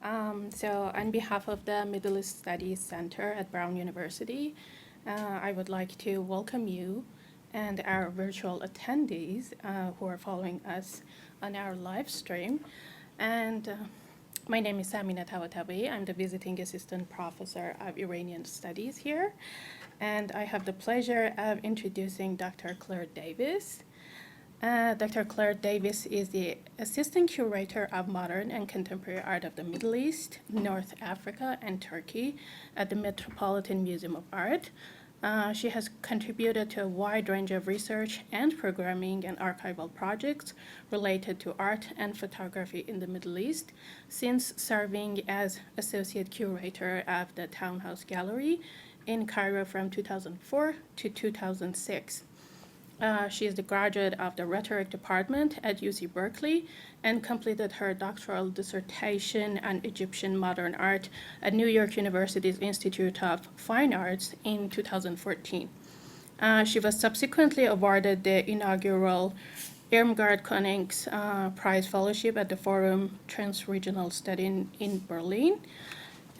So on behalf of the Middle East Studies Center at Brown University, I would like to welcome you and our virtual attendees who are following us on our live stream. And my name is Samina Tawatabi. I'm the visiting assistant professor of Iranian studies here. And I have the pleasure of introducing Dr. Clare Davies. Dr. Clare Davies is the Assistant Curator of Modern and Contemporary Art of the Middle East, North Africa, and Turkey at the Metropolitan Museum of Art. She has contributed to a wide range of research and programming and archival projects related to art and photography in the Middle East, since serving as Associate Curator of the Townhouse Gallery in Cairo from 2004 to 2006. She is the graduate of the rhetoric department at UC Berkeley and completed her doctoral dissertation on Egyptian modern art at New York University's Institute of Fine Arts in 2014. She was subsequently awarded the inaugural Irmgard Coninx Prize Fellowship at the Forum Transregionale Studien in Berlin.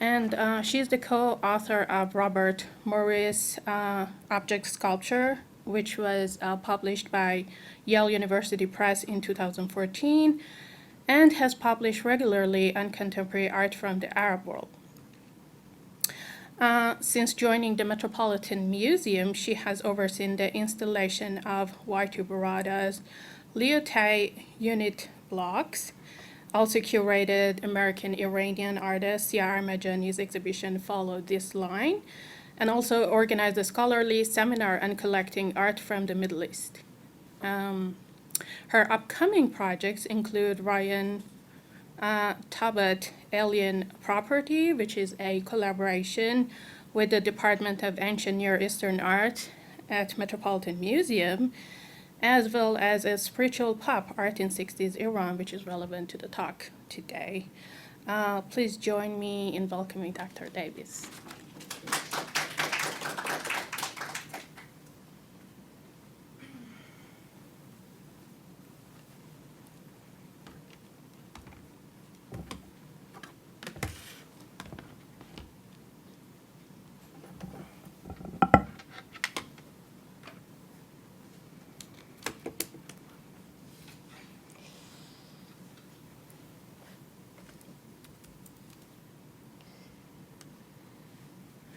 And she is the co-author of Robert Morris' Object Sculpture, which was published by Yale University Press in 2014, and has published regularly on contemporary art from the Arab world. Since joining the Metropolitan Museum, she has overseen the installation of Y2 Barada's Lyotai unit blocks, also curated American-Iranian artist Siar Majani's exhibition Follow This Line, and also organized a scholarly seminar on collecting art from the Middle East. Her upcoming projects include Ryan Tabat Alien Property, which is a collaboration with the Department of Ancient Near Eastern Art at Metropolitan Museum, as well as a spiritual pop art in 60s Iran, which is relevant to the talk today. Please join me in welcoming Dr. Davies.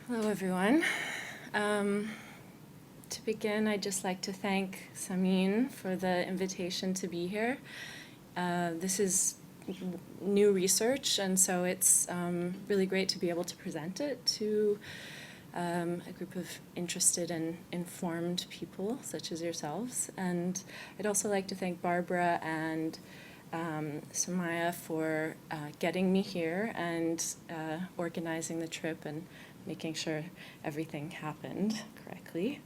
Hello, everyone. To begin, I'd just like to thank Samin for the invitation to be here. This is new research, and so it's really great to be able to present it to a group of interested and informed people, such as yourselves. And I'd also like to thank Barbara and Samaya for getting me here and organizing the trip and making sure everything happened correctly.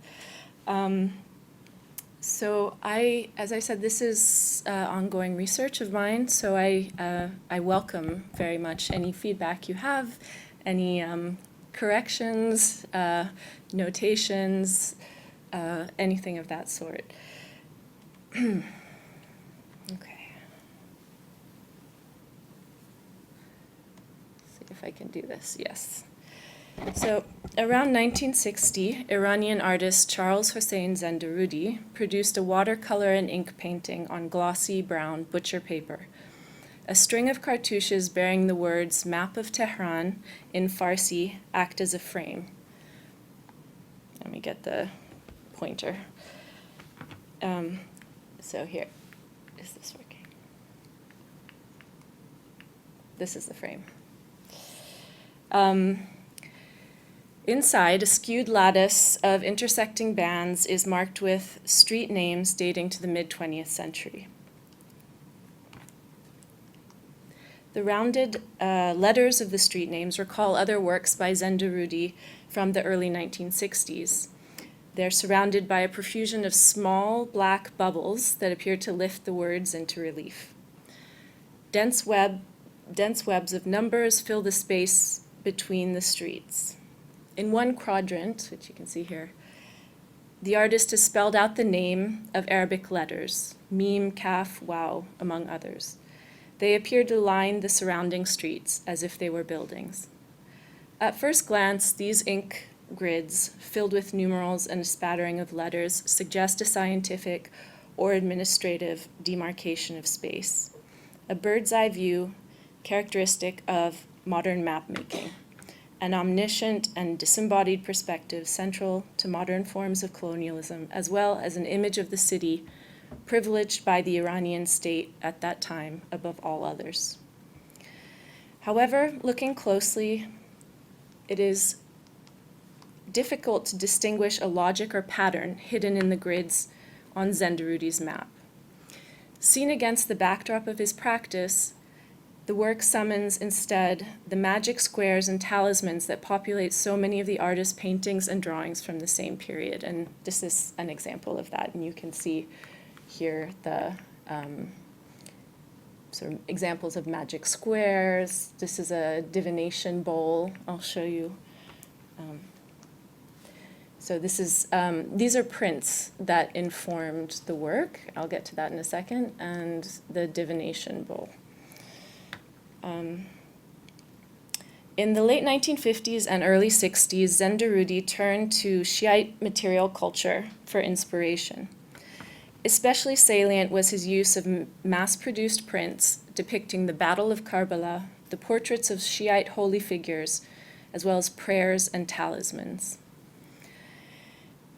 So as I said, this is ongoing research of mine, so I welcome very much any feedback you have, any corrections, notations, anything of that sort. Okay. See if I can do this, yes. So, around 1960, Iranian artist Charles Hossein Xandar Rudy produced a watercolor and ink painting on glossy brown butcher paper. A string of cartouches bearing the words Map of Tehran in Farsi act as a frame. Let me get the pointer. So here, is this working? This is the frame. Inside, a skewed lattice of intersecting bands is marked with street names dating to the mid-20th century. The rounded letters of the street names recall other works by Xandar Rudy from the early 1960s. They're surrounded by a profusion of small black bubbles that appear to lift the words into relief. Dense webs of numbers fill the space between the streets. In one quadrant, which you can see here, the artist has spelled out the name of Arabic letters, Mim, Kaf, Waw, among others. They appear to line the surrounding streets as if they were buildings. At first glance, these ink grids, filled with numerals and a spattering of letters, suggest a scientific or administrative demarcation of space, a bird's-eye view characteristic of modern map-making, an omniscient and disembodied perspective central to modern forms of colonialism, as well as an image of the city privileged by the Iranian state at that time above all others. However, looking closely, it is difficult to distinguish a logic or pattern hidden in the grids on Xandar Rudy's map. Seen against the backdrop of his practice, the work summons instead the magic squares and talismans that populate so many of the artist's paintings and drawings from the same period. And this is an example of that, and you can see here the sort of examples of magic squares. This is a divination bowl. I'll show you. So this is, these are prints that informed the work. I'll get to that in a second, and the divination bowl. In the late 1950s and early 60s, Xandar Rudy turned to Shiite material culture for inspiration. Especially salient was his use of mass-produced prints depicting the Battle of Karbala, the portraits of Shiite holy figures, as well as prayers and talismans.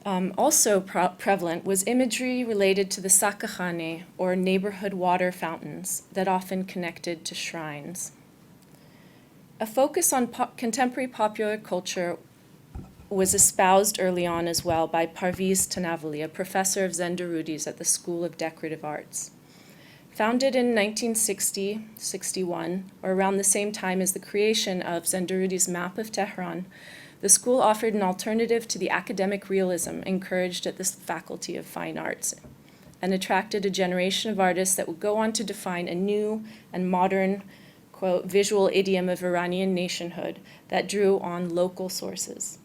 Also prevalent was imagery related to the Sokka Honey, or neighborhood water fountains, that often connected to shrines. A focus on contemporary popular culture was espoused early on as well by Parviz Tanavuli, a professor of Xandar Rudy's at the School of Decorative Arts. Founded in 1960-61, or around the same time as the creation of Xandar Rudy's map of Tehran, the school offered an alternative to the academic realism encouraged at the Faculty of Fine Arts, and attracted a generation of artists that would go on to define a new and modern, quote, visual idiom of Iranian nationhood that drew on local sources.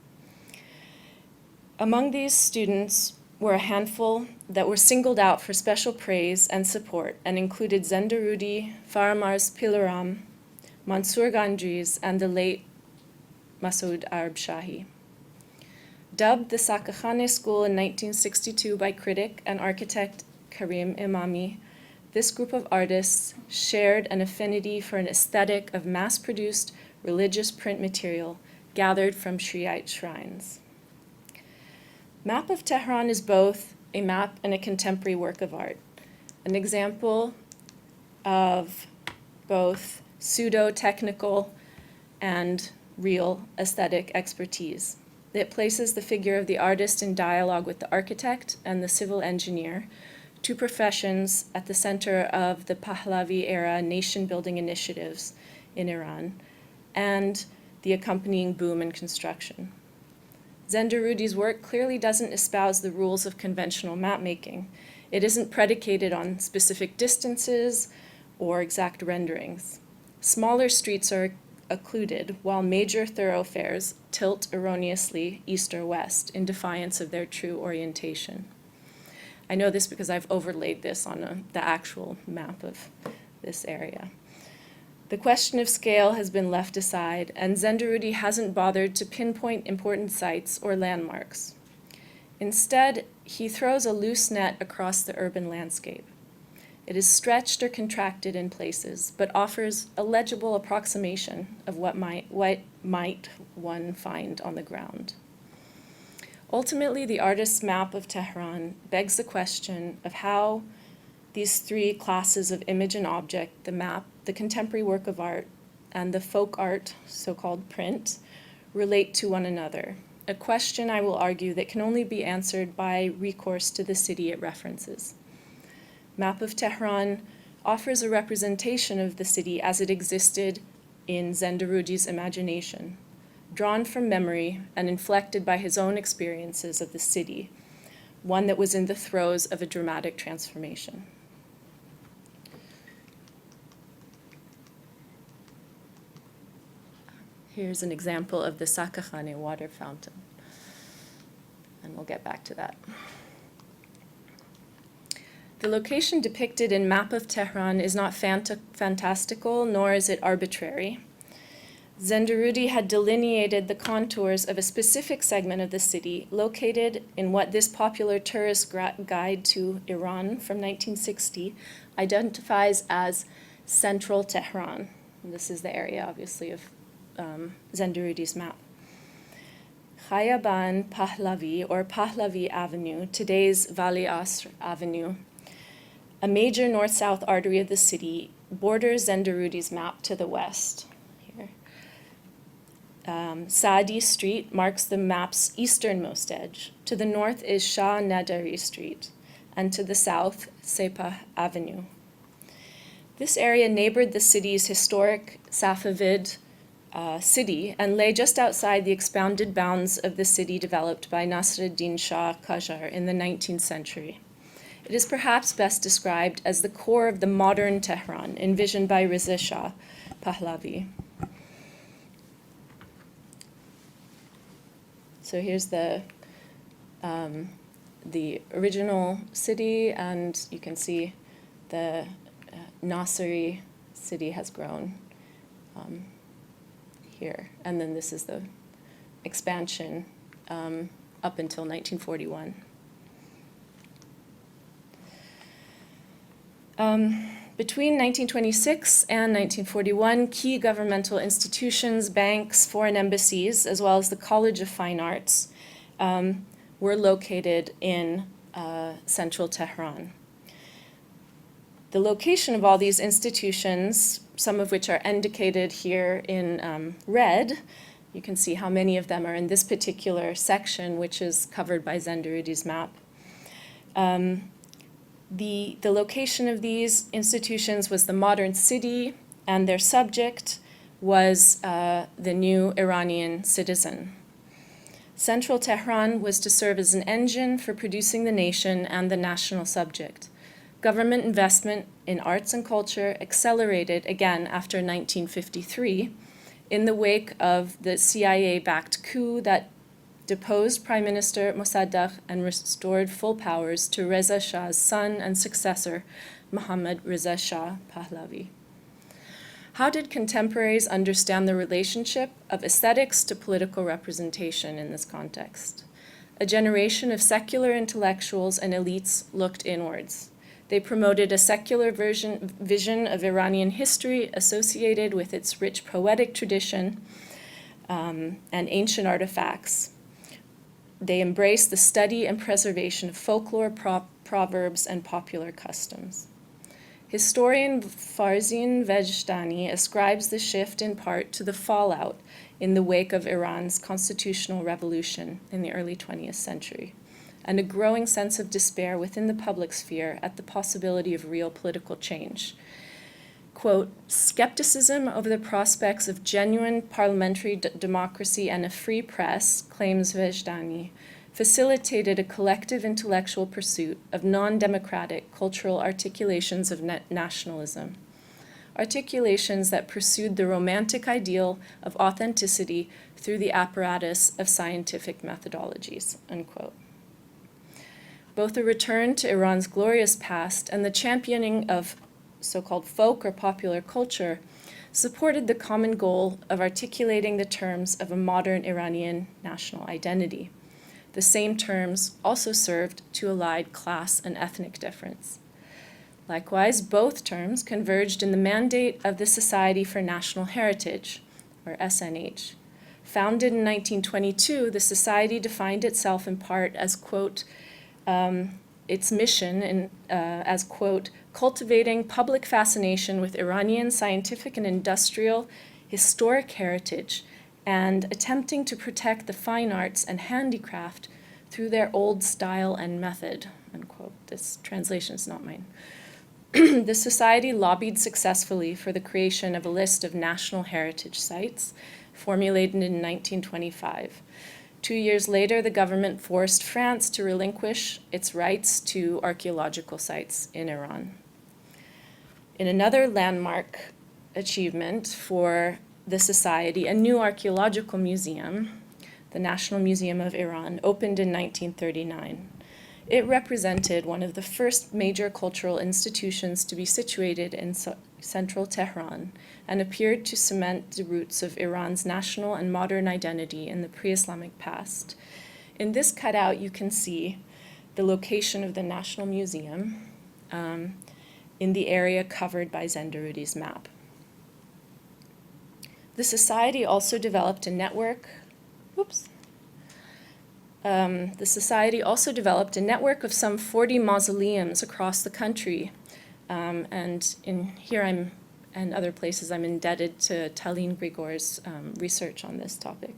Among these students were a handful that were singled out for special praise and support, and included Xandar Rudy, Faramarz Pilaram, Mansour Ganjiz, and the late Masoud Arabshahi. Dubbed the Sokka Honey School in 1962 by critic and architect Karim Imami, this group of artists shared an affinity for an aesthetic of mass-produced religious print material gathered from Shiite shrines. Map of Tehran is both a map and a contemporary work of art, an example of both pseudo-technical and real aesthetic expertise. It places the figure of the artist in dialogue with the architect and the civil engineer, two professions at the center of the Pahlavi-era nation-building initiatives in Iran, and the accompanying boom in construction. Xandar Rudy's work clearly doesn't espouse the rules of conventional mapmaking. It isn't predicated on specific distances or exact renderings. Smaller streets are occluded, while major thoroughfares tilt erroneously east or west in defiance of their true orientation. I know this because I've overlaid this on the actual map of this area. The question of scale has been left aside, and Xandar Rudy hasn't bothered to pinpoint important sites or landmarks. Instead, he throws a loose net across the urban landscape. It is stretched or contracted in places, but offers a legible approximation of what might one find on the ground. Ultimately, the artist's map of Tehran begs the question of how these three classes of image and object, the map, the contemporary work of art, and the folk art, so-called print, relate to one another, a question, I will argue, that can only be answered by recourse to the city it references. Map of Tehran offers a representation of the city as it existed in Xandar Rudy's imagination, drawn from memory and inflected by his own experiences of the city, one that was in the throes of a dramatic transformation. Here's an example of the Sokka Honey water fountain, and we'll get back to that. The location depicted in Map of Tehran is not fantastical, nor is it arbitrary. Xandar Rudy had delineated the contours of a specific segment of the city located in what this popular tourist guide to Iran from 1960 identifies as central Tehran. And this is the area, obviously, of Xandar Rudy's map. Khayaban Pahlavi, or Pahlavi Avenue, today's Vali Asr Avenue, a major north-south artery of the city, borders Xandar Rudy's map to the west. Saadi Street marks the map's easternmost edge. To the north is Shah Nadari Street, and to the south, Sepah Avenue. This area neighbored the city's historic Safavid city and lay just outside the expounded bounds of the city developed by Nasruddin Shah Qajar in the 19th century. It is perhaps best described as the core of the modern Tehran, envisioned by Reza Shah Pahlavi. So here's the original city, and you can see the Nasiri city has grown here. And then this is the expansion up until 1941. Between 1926 and 1941, key governmental institutions, banks, foreign embassies, as well as the College of Fine Arts, were located in central Tehran. The location of all these institutions, some of which are indicated here in red, you can see how many of them are in this particular section, which is covered by Xandar Rudy's map. The location of these institutions was the modern city, and their subject was the new Iranian citizen. Central Tehran was to serve as an engine for producing the nation and the national subject. Government investment in arts and culture accelerated again after 1953 in the wake of the CIA-backed coup that deposed Prime Minister Mossadegh and restored full powers to Reza Shah's son and successor, Mohammad Reza Shah Pahlavi. How did contemporaries understand the relationship of aesthetics to political representation in this context? A generation of secular intellectuals and elites looked inwards. They promoted a secular vision of Iranian history associated with its rich poetic tradition and ancient artifacts. They embraced the study and preservation of folklore, proverbs, and popular customs. Historian Farzin Vejdani ascribes the shift in part to the fallout in the wake of Iran's constitutional revolution in the early 20th century, and a growing sense of despair within the public sphere at the possibility of real political change. Quote, skepticism over the prospects of genuine parliamentary democracy and a free press, claims Vejdani, facilitated a collective intellectual pursuit of non-democratic cultural articulations of nationalism, articulations that pursued the romantic ideal of authenticity through the apparatus of scientific methodologies, unquote. Both a return to Iran's glorious past and the championing of so-called folk or popular culture supported the common goal of articulating the terms of a modern Iranian national identity. The same terms also served to elide class and ethnic difference. Likewise, both terms converged in the mandate of the Society for National Heritage, or SNH. Founded in 1922, the Society defined itself in part as, quote, its mission as, quote, cultivating public fascination with Iranian scientific and industrial historic heritage and attempting to protect the fine arts and handicraft through their old style and method, unquote. This translation is not mine. The Society lobbied successfully for the creation of a list of national heritage sites formulated in 1925. 2 years later, the government forced France to relinquish its rights to archaeological sites in Iran. In another landmark achievement for the Society, a new archaeological museum, the National Museum of Iran, opened in 1939. It represented one of the first major cultural institutions to be situated in central Tehran and appeared to cement the roots of Iran's national and modern identity in the pre-Islamic past. In this cutout, you can see the location of the National Museum in the area covered by Xandar Rudy's map. The society also developed a network. The society also developed a network of some 40 mausoleums across the country. And in here and other places, I'm indebted to Talin Grigor's research on this topic.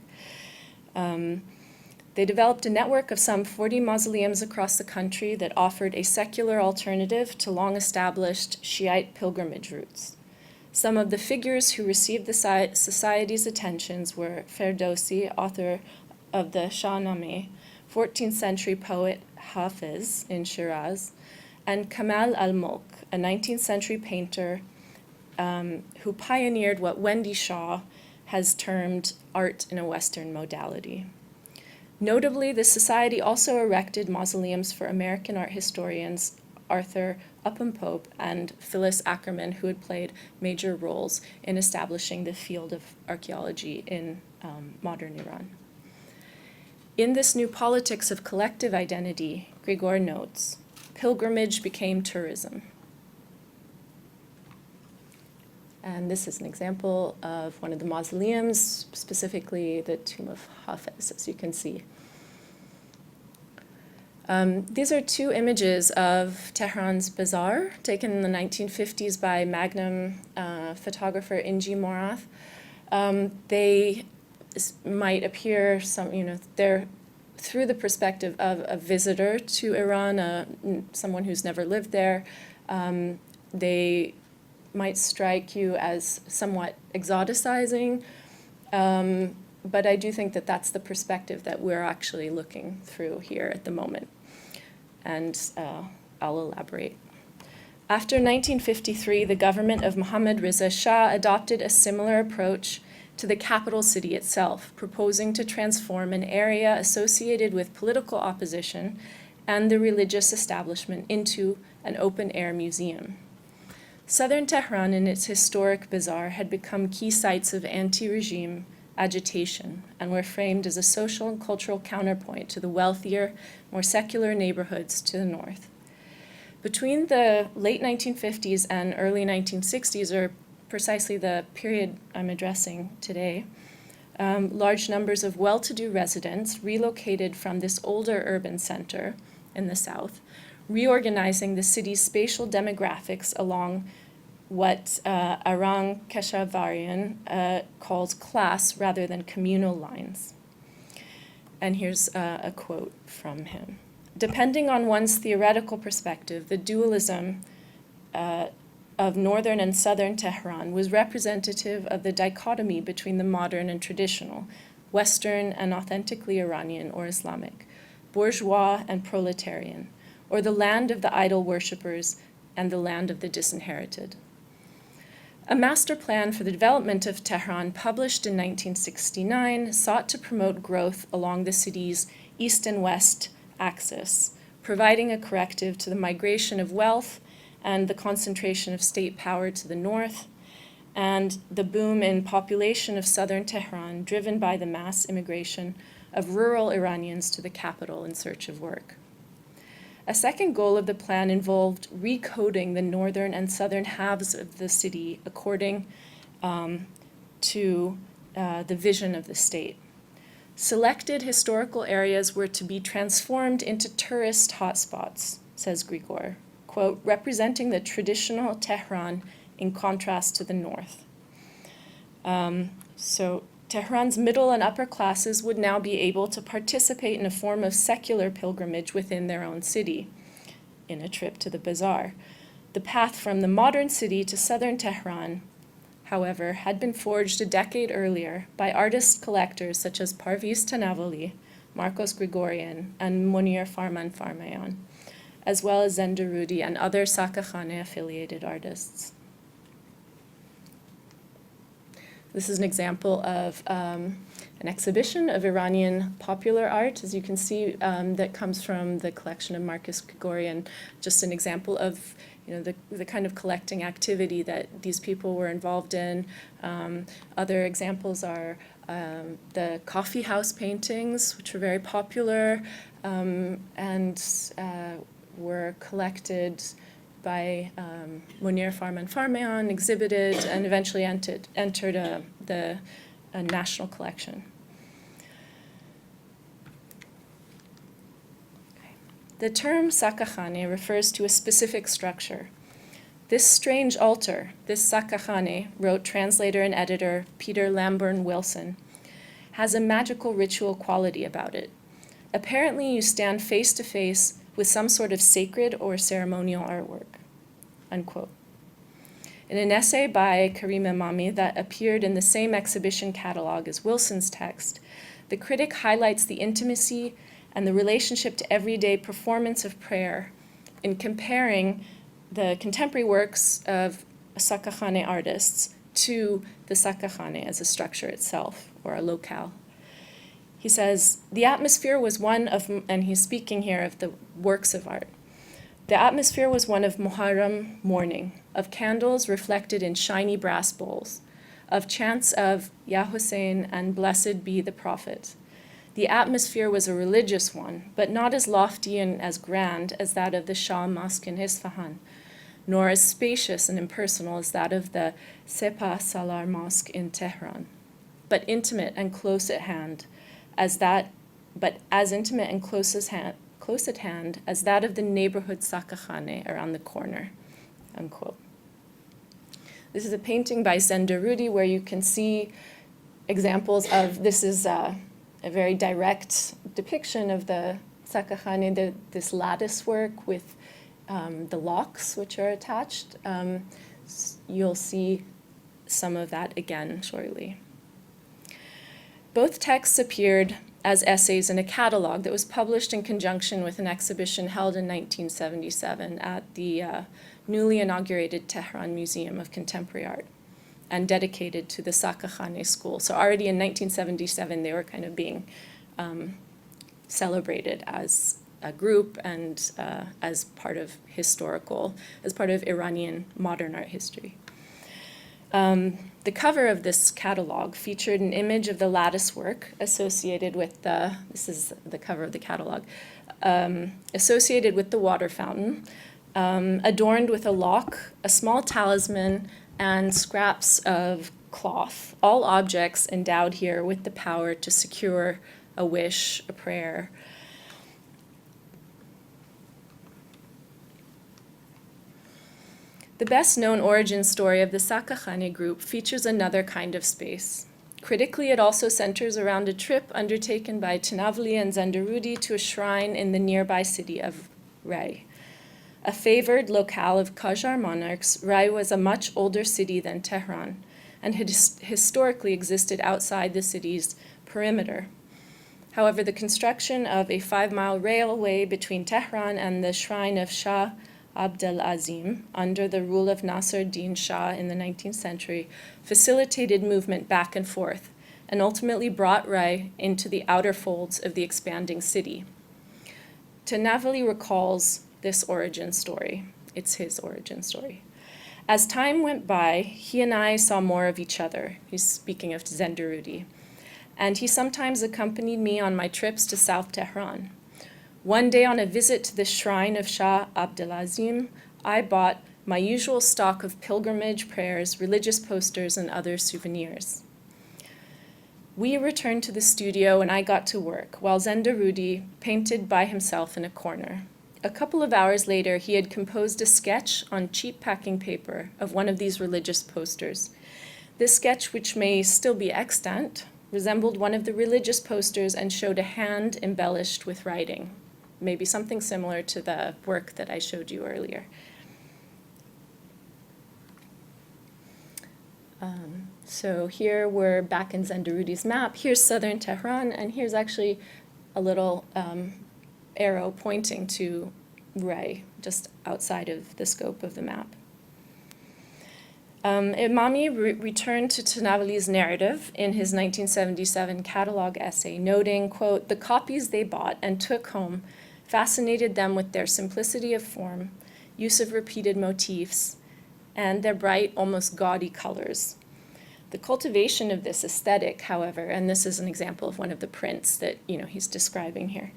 They developed a network of some 40 mausoleums across the country that offered a secular alternative to long-established Shiite pilgrimage routes. Some of the figures who received the society's attentions were Ferdowsi, author of the Shahnameh, 14th century poet Hafiz in Shiraz, and Kamal al-Mulk, a 19th century painter who pioneered what Wendy Shaw has termed art in a Western modality. Notably, the society also erected mausoleums for American art historians Arthur Upham Pope and Phyllis Ackerman, who had played major roles in establishing the field of archaeology in modern Iran. In this new politics of collective identity, Grigor notes, pilgrimage became tourism. And this is an example of one of the mausoleums, specifically the tomb of Hafiz, as you can see. These are two images of Tehran's Bazar, taken in the 1950s by Magnum photographer Inji Morath. They might appear they're through the perspective of a visitor to Iran, someone who's never lived there. They might strike you as somewhat exoticizing, but I do think that that's the perspective that we're actually looking through here at the moment. And I'll elaborate. After 1953, the government of Mohammad Reza Shah adopted a similar approach to the capital city itself, proposing to transform an area associated with political opposition and the religious establishment into an open-air museum. Southern Tehran and its historic Bazar had become key sites of anti-regime agitation and were framed as a social and cultural counterpoint to the wealthier, more secular neighborhoods to the north. Between the late 1950s and early 1960s, or precisely the period I'm addressing today, large numbers of well-to-do residents relocated from this older urban center in the south, reorganizing the city's spatial demographics along what Arang Keshavarian calls class rather than communal lines. And here's a quote from him. Depending on one's theoretical perspective, the dualism of northern and southern Tehran was representative of the dichotomy between the modern and traditional, Western and authentically Iranian or Islamic, bourgeois and proletarian, or the land of the idol worshippers and the land of the disinherited. A master plan for the development of Tehran, published in 1969, sought to promote growth along the city's east and west axis, providing a corrective to the migration of wealth and the concentration of state power to the north, and the boom in population of southern Tehran, driven by the mass immigration of rural Iranians to the capital in search of work. A second goal of the plan involved recoding the northern and southern halves of the city according to the vision of the state. Selected historical areas were to be transformed into tourist hotspots, says Grigor, quote, representing the traditional Tehran in contrast to the north. So Tehran's middle and upper classes would now be able to participate in a form of secular pilgrimage within their own city, in a trip to the Bazar. The path from the modern city to southern Tehran, however, had been forged a decade earlier by artist-collectors such as Parviz Tanavoli, Marcos Grigorian, and Munir Farman Farmayan, as well as Xandar Rudy and other Sokka Honey-affiliated artists. This is an example of an exhibition of Iranian popular art, as you can see, that comes from the collection of Marcus Grigorian, just an example of the kind of collecting activity that these people were involved in. Other examples are the coffee house paintings, which were very popular and were collected by Munir Farman Farmayan, exhibited, and eventually entered the national collection. The term Sokka Honey refers to a specific structure. This strange altar, this Sokka Honey, wrote translator and editor Peter Lambourne Wilson, has a magical ritual quality about it. Apparently, you stand face to face with some sort of sacred or ceremonial artwork, unquote. In an essay by Karim Imami that appeared in the same exhibition catalog as Wilson's text, the critic highlights the intimacy and the relationship to everyday performance of prayer in comparing the contemporary works of Sokka Honey artists to the Sokka Honey as a structure itself, or a locale. He says, the atmosphere was one of, and he's speaking here of the works of art, the atmosphere was one of Muharram morning, of candles reflected in shiny brass bowls, of chants of Ya Hussein and Blessed be the Prophet. The atmosphere was a religious one, but not as lofty and as grand as that of the Shah Mosque in Isfahan, nor as spacious and impersonal as that of the Sepah Salar Mosque in Tehran, but intimate and close at hand, as intimate and close at hand as that of the neighborhood Sokka Honey around the corner, unquote. This is a painting by Xandar Rudy where you can see examples of, this is a very direct depiction of the Sokka Honey, this lattice work with the locks which are attached. You'll see some of that again shortly. Both texts appeared as essays in a catalog that was published in conjunction with an exhibition held in 1977 at the newly inaugurated Tehran Museum of Contemporary Art and dedicated to the Sokka Honey school. So already in 1977, they were kind of being celebrated as a group and as part of Iranian modern art history. The cover of this catalog featured an image of the lattice work associated with this is the cover of the catalog, associated with the water fountain, adorned with a lock, a small talisman, and scraps of cloth, all objects endowed here with the power to secure a wish, a prayer. The best-known origin story of the Sokka Honey group features another kind of space. Critically, it also centers around a trip undertaken by Tenavli and Xandar Rudy to a shrine in the nearby city of Ray. A favored locale of Qajar monarchs, Ray was a much older city than Tehran and had historically existed outside the city's perimeter. However, the construction of a 5-mile railway between Tehran and the shrine of Shah Abdel-Azim, under the rule of Nasser ad-Din Shah in the 19th century, facilitated movement back and forth, and ultimately brought Ray into the outer folds of the expanding city. Tenavli recalls this origin story. It's his origin story. As time went by, he and I saw more of each other. He's speaking of Xandar Rudy. And he sometimes accompanied me on my trips to South Tehran. One day on a visit to the shrine of Shah Abdel-Azim, I bought my usual stock of pilgrimage prayers, religious posters, and other souvenirs. We returned to the studio and I got to work, while Xandar Rudy painted by himself in a corner. A couple of hours later, he had composed a sketch on cheap packing paper of one of these religious posters. This sketch, which may still be extant, resembled one of the religious posters and showed a hand embellished with writing. Maybe something similar to the work that I showed you earlier. So here we're back in Xandar Rudy's map. Here's southern Tehran, and here's actually a little arrow pointing to Ray, just outside of the scope of the map. Imami returned to Tanavali's narrative in his 1977 catalog essay, noting, quote, "The copies they bought and took home fascinated them with their simplicity of form, use of repeated motifs, and their bright, almost gaudy colors. The cultivation of this aesthetic, however," and this is an example of one of the prints that he's describing here.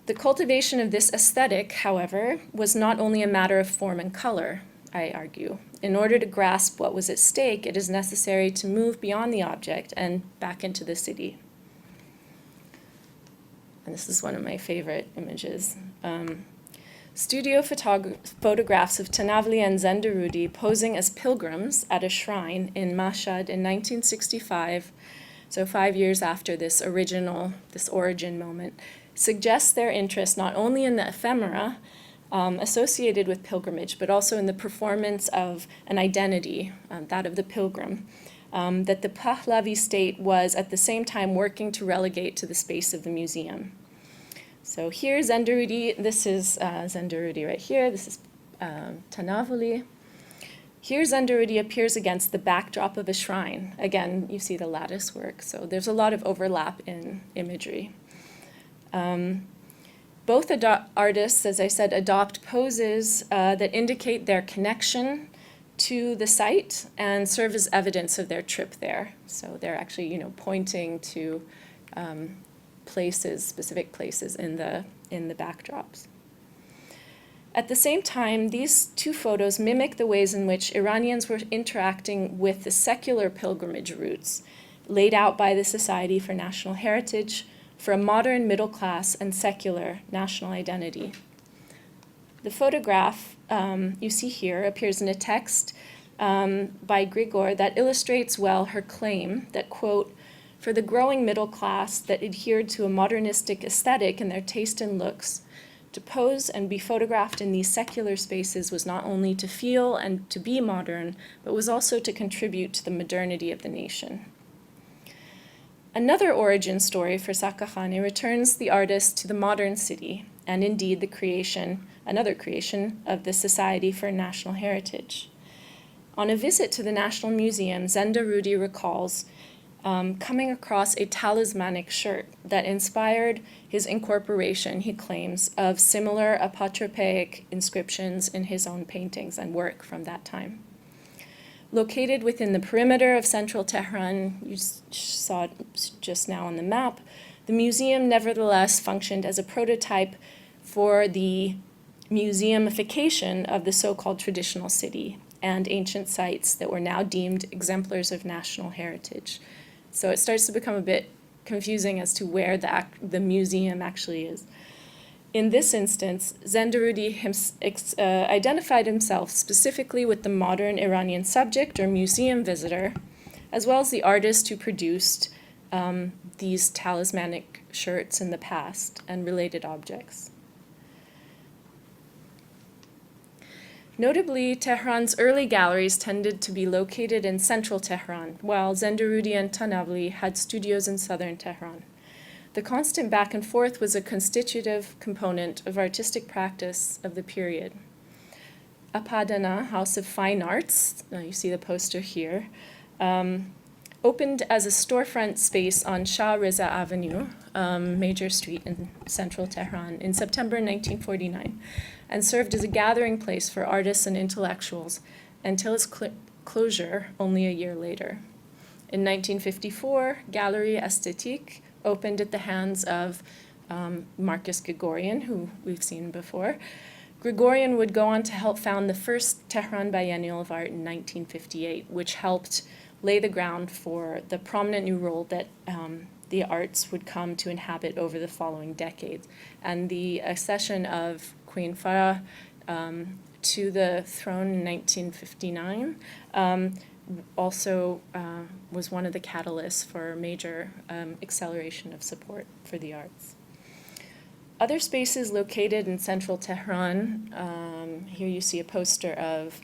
"The cultivation of this aesthetic, however, was not only a matter of form and color, I argue. In order to grasp what was at stake, it is necessary to move beyond the object and back into the city." And this is one of my favorite images. Studio photographs of Tanavali and Xandar Rudy posing as pilgrims at a shrine in Mashhad in 1965, so 5 years after this origin moment, suggests their interest not only in the ephemera associated with pilgrimage, but also in the performance of an identity, that of the pilgrim, that the Pahlavi state was at the same time working to relegate to the space of the museum. So here's Xandar Rudy. This is Xandar Rudy right here. This is Tanavali. Here Xandar Rudy appears against the backdrop of a shrine. Again, you see the lattice work, so there's a lot of overlap in imagery. Both artists, as I said, adopt poses that indicate their connection to the site and serve as evidence of their trip there. So they're actually, pointing to specific places in the backdrops. At the same time, these two photos mimic the ways in which Iranians were interacting with the secular pilgrimage routes laid out by the Society for National Heritage for a modern middle class and secular national identity. The photograph you see here appears in a text by Grigor that illustrates well her claim that, quote, "For the growing middle class that adhered to a modernistic aesthetic in their taste and looks, to pose and be photographed in these secular spaces was not only to feel and to be modern, but was also to contribute to the modernity of the nation." Another origin story for Sokka Honey returns the artist to the modern city, and indeed another creation of the Society for National Heritage. On a visit to the National Museum, Xandar Rudy recalls coming across a talismanic shirt that inspired his incorporation, he claims, of similar apotropaic inscriptions in his own paintings and work from that time. Located within the perimeter of central Tehran, you saw it just now on the map, the museum nevertheless functioned as a prototype for the museumification of the so-called traditional city and ancient sites that were now deemed exemplars of national heritage. So it starts to become a bit confusing as to where the museum actually is. In this instance, Xandar Rudy identified himself specifically with the modern Iranian subject or museum visitor, as well as the artist who produced these talismanic shirts in the past and related objects. Notably, Tehran's early galleries tended to be located in central Tehran, while Xandar Rudy and Tanavali had studios in southern Tehran. The constant back and forth was a constitutive component of artistic practice of the period. Apadana, House of Fine Arts, you see the poster here, opened as a storefront space on Shah Reza Avenue, major street in central Tehran, in September 1949, and served as a gathering place for artists and intellectuals until its closure only a year later. In 1954, Galerie Esthétique opened at the hands of Marcus Grigorian, who we've seen before. Grigorian would go on to help found the first Tehran Biennial of Art in 1958, which helped lay the ground for the prominent new role that the arts would come to inhabit over the following decades. And the accession of Queen Farah to the throne in 1959 also was one of the catalysts for major acceleration of support for the arts. Other spaces located in central Tehran, here you see a poster of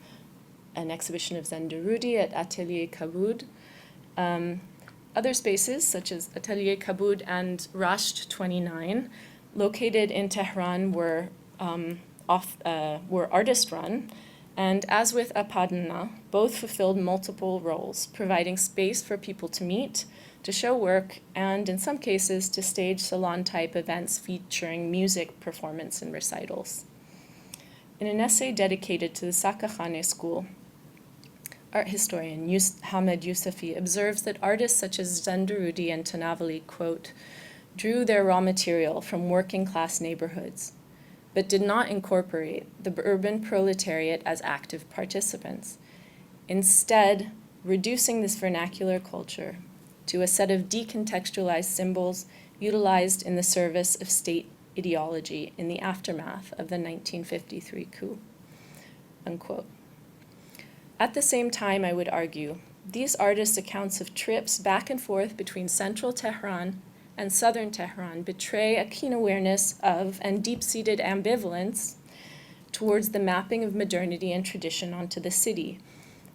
an exhibition of Xandar Rudy at Atelier Kabud. Other spaces, such as Atelier Kabud and Rasht 29, located in Tehran were artist-run And as with Apadana, both fulfilled multiple roles, providing space for people to meet, to show work, and in some cases to stage salon-type events featuring music, performance, and recitals. In an essay dedicated to the Sokka Honey School, art historian Hamed Yousefi observes that artists such as Xandar Rudy and Tanavali, quote, drew their raw material from working-class neighborhoods, but did not incorporate the urban proletariat as active participants, instead reducing this vernacular culture to a set of decontextualized symbols utilized in the service of state ideology in the aftermath of the 1953 coup, unquote. At the same time, I would argue, these artists' accounts of trips back and forth between central Tehran and southern Tehran betray a keen awareness of and deep-seated ambivalence towards the mapping of modernity and tradition onto the city,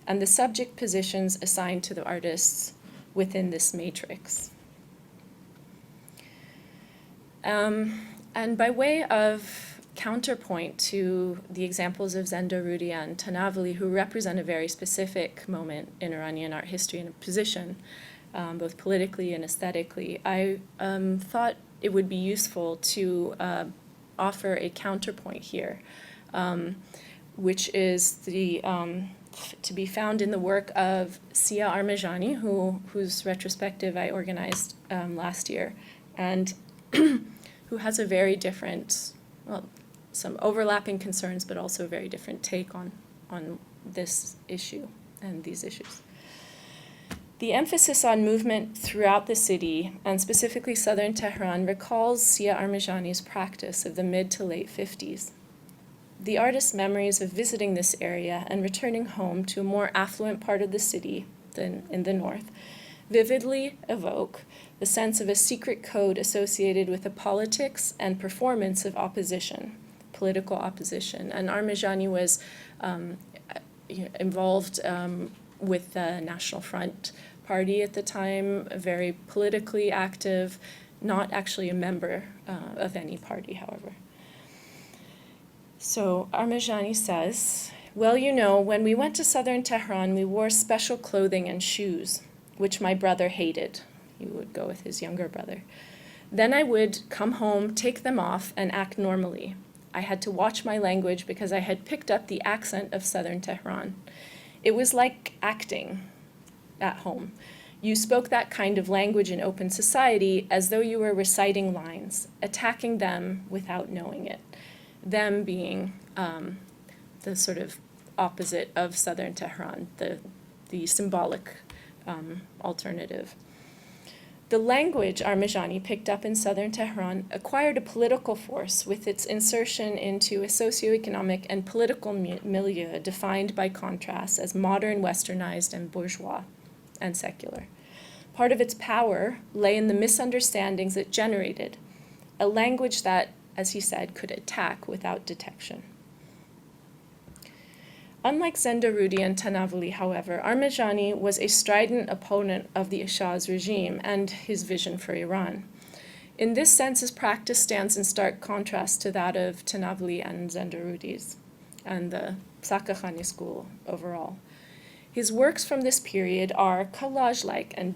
and the subject positions assigned to the artists within this matrix. And by way of counterpoint to the examples of Xandar Rudy and Tanavali, who represent a very specific moment in Iranian art history and a position, both politically and aesthetically, I thought it would be useful to offer a counterpoint here, which is to be found in the work of Sia Armajani, whose retrospective I organized last year, and who has a very different, well, some overlapping concerns, but also a very different take on this issue and these issues. The emphasis on movement throughout the city, and specifically southern Tehran, recalls Sia Armajani's practice of the mid to late 50s. The artist's memories of visiting this area and returning home to a more affluent part of the city than in the north vividly evoke the sense of a secret code associated with the politics and performance of opposition, political opposition. And Armajani was involved with the National Front Party at the time, very politically active, not actually a member of any party, however. So Armajani says, well, you know, when we went to southern Tehran, we wore special clothing and shoes, which my brother hated. He would go with his younger brother. Then I would come home, take them off, and act normally. I had to watch my language because I had picked up the accent of southern Tehran. It was like acting at home. You spoke that kind of language in open society as though you were reciting lines, attacking them without knowing it. Them being the sort of opposite of southern Tehran, the symbolic alternative. The language Armajani picked up in southern Tehran acquired a political force with its insertion into a socioeconomic and political milieu defined by contrast as modern, westernized, and bourgeois, and secular. Part of its power lay in the misunderstandings it generated, a language that, as he said, could attack without detection. Unlike Xandar Rudy and Tanavali, however, Armajani was a strident opponent of the Shah's regime and his vision for Iran. In this sense, his practice stands in stark contrast to that of Tanavali and Xandar Rudy's and the Sokka Honey school overall. His works from this period are collage-like and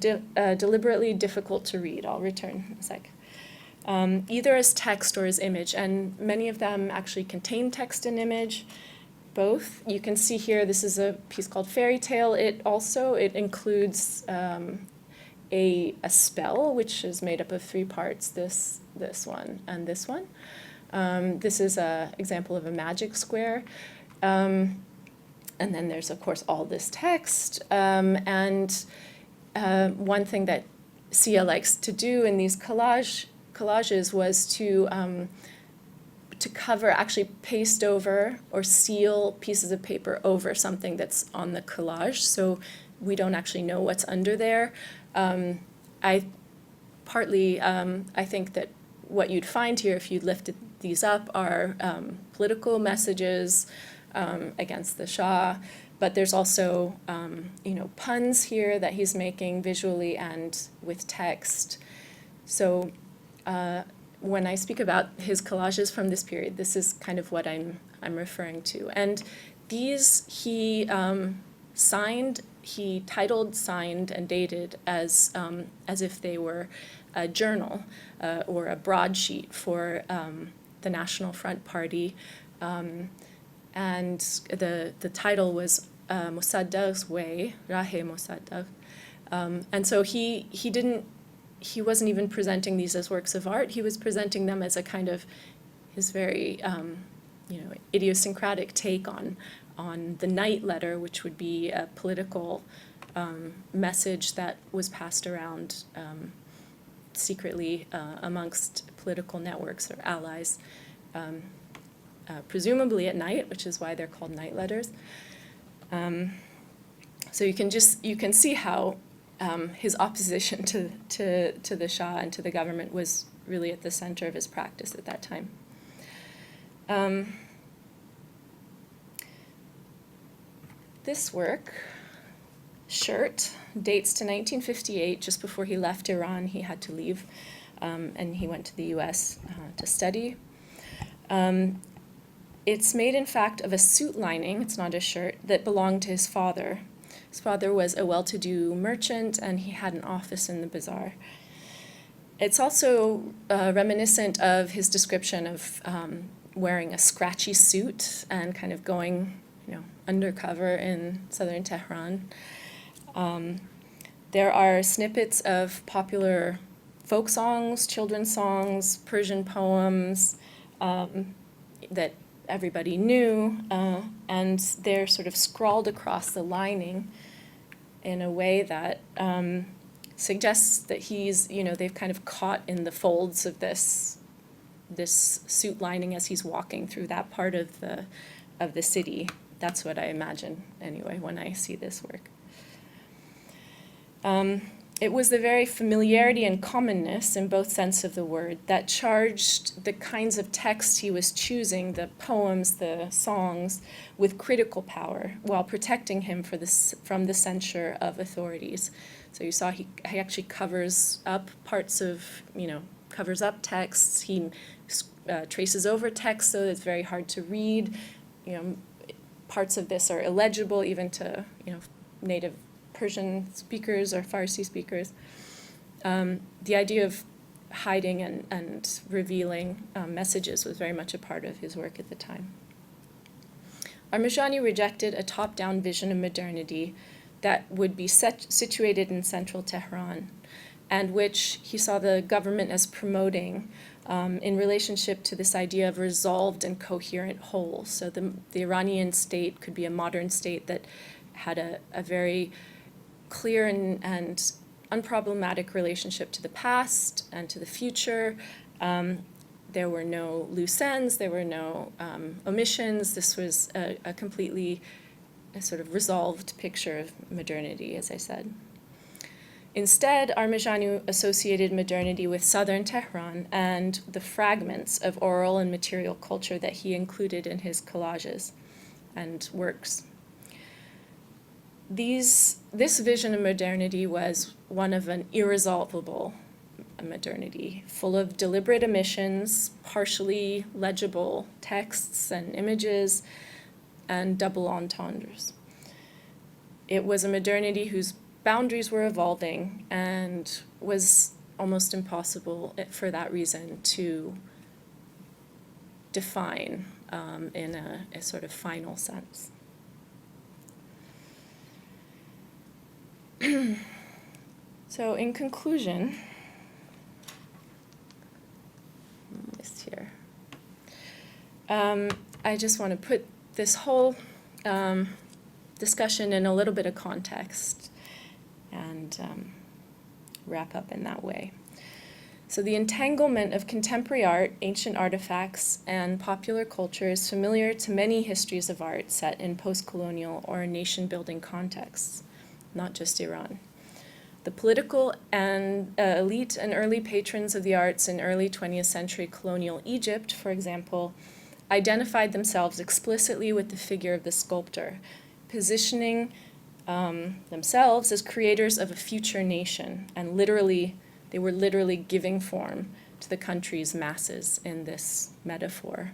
deliberately difficult to read. I'll return in a sec. Either as text or as image, and many of them actually contain text and image. Both. You can see here, this is a piece called Fairy Tale. It includes a spell, which is made up of 3 parts, this one, and this one. This is an example of a magic square. And then there's, of course, all this text. And one thing that Sia likes to do in these collages was to cover, actually paste over or seal pieces of paper over something that's on the collage, so we don't actually know what's under there. I think that what you'd find here if you lifted these up are political messages against the Shah, but there's also puns here that he's making visually and with text. So when I speak about his collages from this period, this is kind of what I'm referring to. And These he signed, he titled, signed, and dated as if they were a journal or a broadsheet for the National Front Party. And the title was Mossadegh's Way, Rahe Mossadegh. And so he wasn't even presenting these as works of art. He was presenting them as a kind of his very idiosyncratic take on the Night Letter, which would be a political message that was passed around secretly amongst political networks or allies, presumably at night, which is why they're called night letters. So you can see how his opposition to the Shah and to the government was really at the center of his practice at that time. This work, Shirt, dates to 1958, just before he left Iran. He had to leave, and he went to the US to study. It's made, in fact, of a suit lining, it's not a shirt, that belonged to his father. His father was a well-to-do merchant, and he had an office in the Bazar. It's also reminiscent of his description of wearing a scratchy suit and kind of going, undercover in southern Tehran. There are snippets of popular folk songs, children's songs, Persian poems that everybody knew, and they're sort of scrawled across the lining in a way that suggests that they've kind of caught in the folds of this suit lining as he's walking through that part of the city. That's what I imagine, anyway, when I see this work. It was the very familiarity and commonness, in both senses of the word, that charged the kinds of texts he was choosing, the poems, the songs, with critical power, while protecting him from the censure of authorities. So you saw he actually covers up covers up texts. He traces over text so that it's very hard to read. Parts of this are illegible even to native Persian speakers or Farsi speakers. The idea of hiding and revealing messages was very much a part of his work at the time. Armajani rejected a top-down vision of modernity that would be situated in central Tehran, and which he saw the government as promoting in relationship to this idea of resolved and coherent whole. So the Iranian state could be a modern state that had a very clear and unproblematic relationship to the past and to the future. There were no loose ends, there were no omissions. This was a completely sort of resolved picture of modernity, as I said. Instead, Armajani associated modernity with southern Tehran and the fragments of oral and material culture that he included in his collages and works. This vision of modernity was one of an irresolvable modernity, full of deliberate omissions, partially legible texts and images, and double entendres. It was a modernity whose boundaries were evolving and was almost impossible for that reason to define in a sort of final sense. So in conclusion, I just want to put this whole discussion in a little bit of context and wrap up in that way. So the entanglement of contemporary art, ancient artifacts, and popular culture is familiar to many histories of art set in post-colonial or nation-building contexts, not just Iran. The political and elite and early patrons of the arts in early 20th century colonial Egypt, for example, identified themselves explicitly with the figure of the sculptor, positioning themselves as creators of a future nation, and they were literally giving form to the country's masses in this metaphor.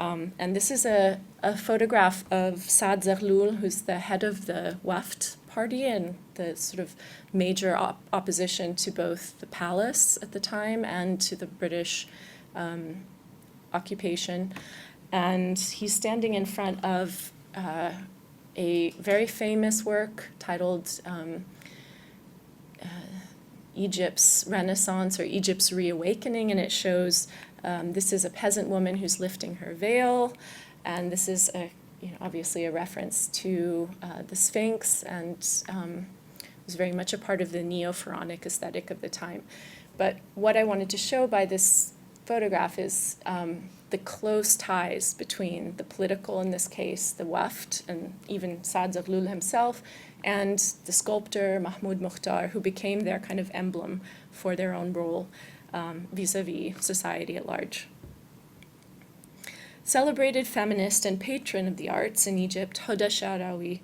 And this is a photograph of Saad Zaghlul, who's the head of the Waft party and the sort of major opposition to both the palace at the time and to the British occupation. And he's standing in front of a very famous work titled Egypt's Renaissance or Egypt's Reawakening, and it shows this is a peasant woman who's lifting her veil, and this is obviously a reference to the Sphinx, and was very much a part of the neo-Pharaonic aesthetic of the time. But what I wanted to show by this photograph is the close ties between the political, in this case, the Waft, and even Saad Zaghlul himself, and the sculptor Mahmoud Mukhtar, who became their kind of emblem for their own role vis-a-vis society at large. Celebrated feminist and patron of the arts in Egypt, Huda Sha'rawi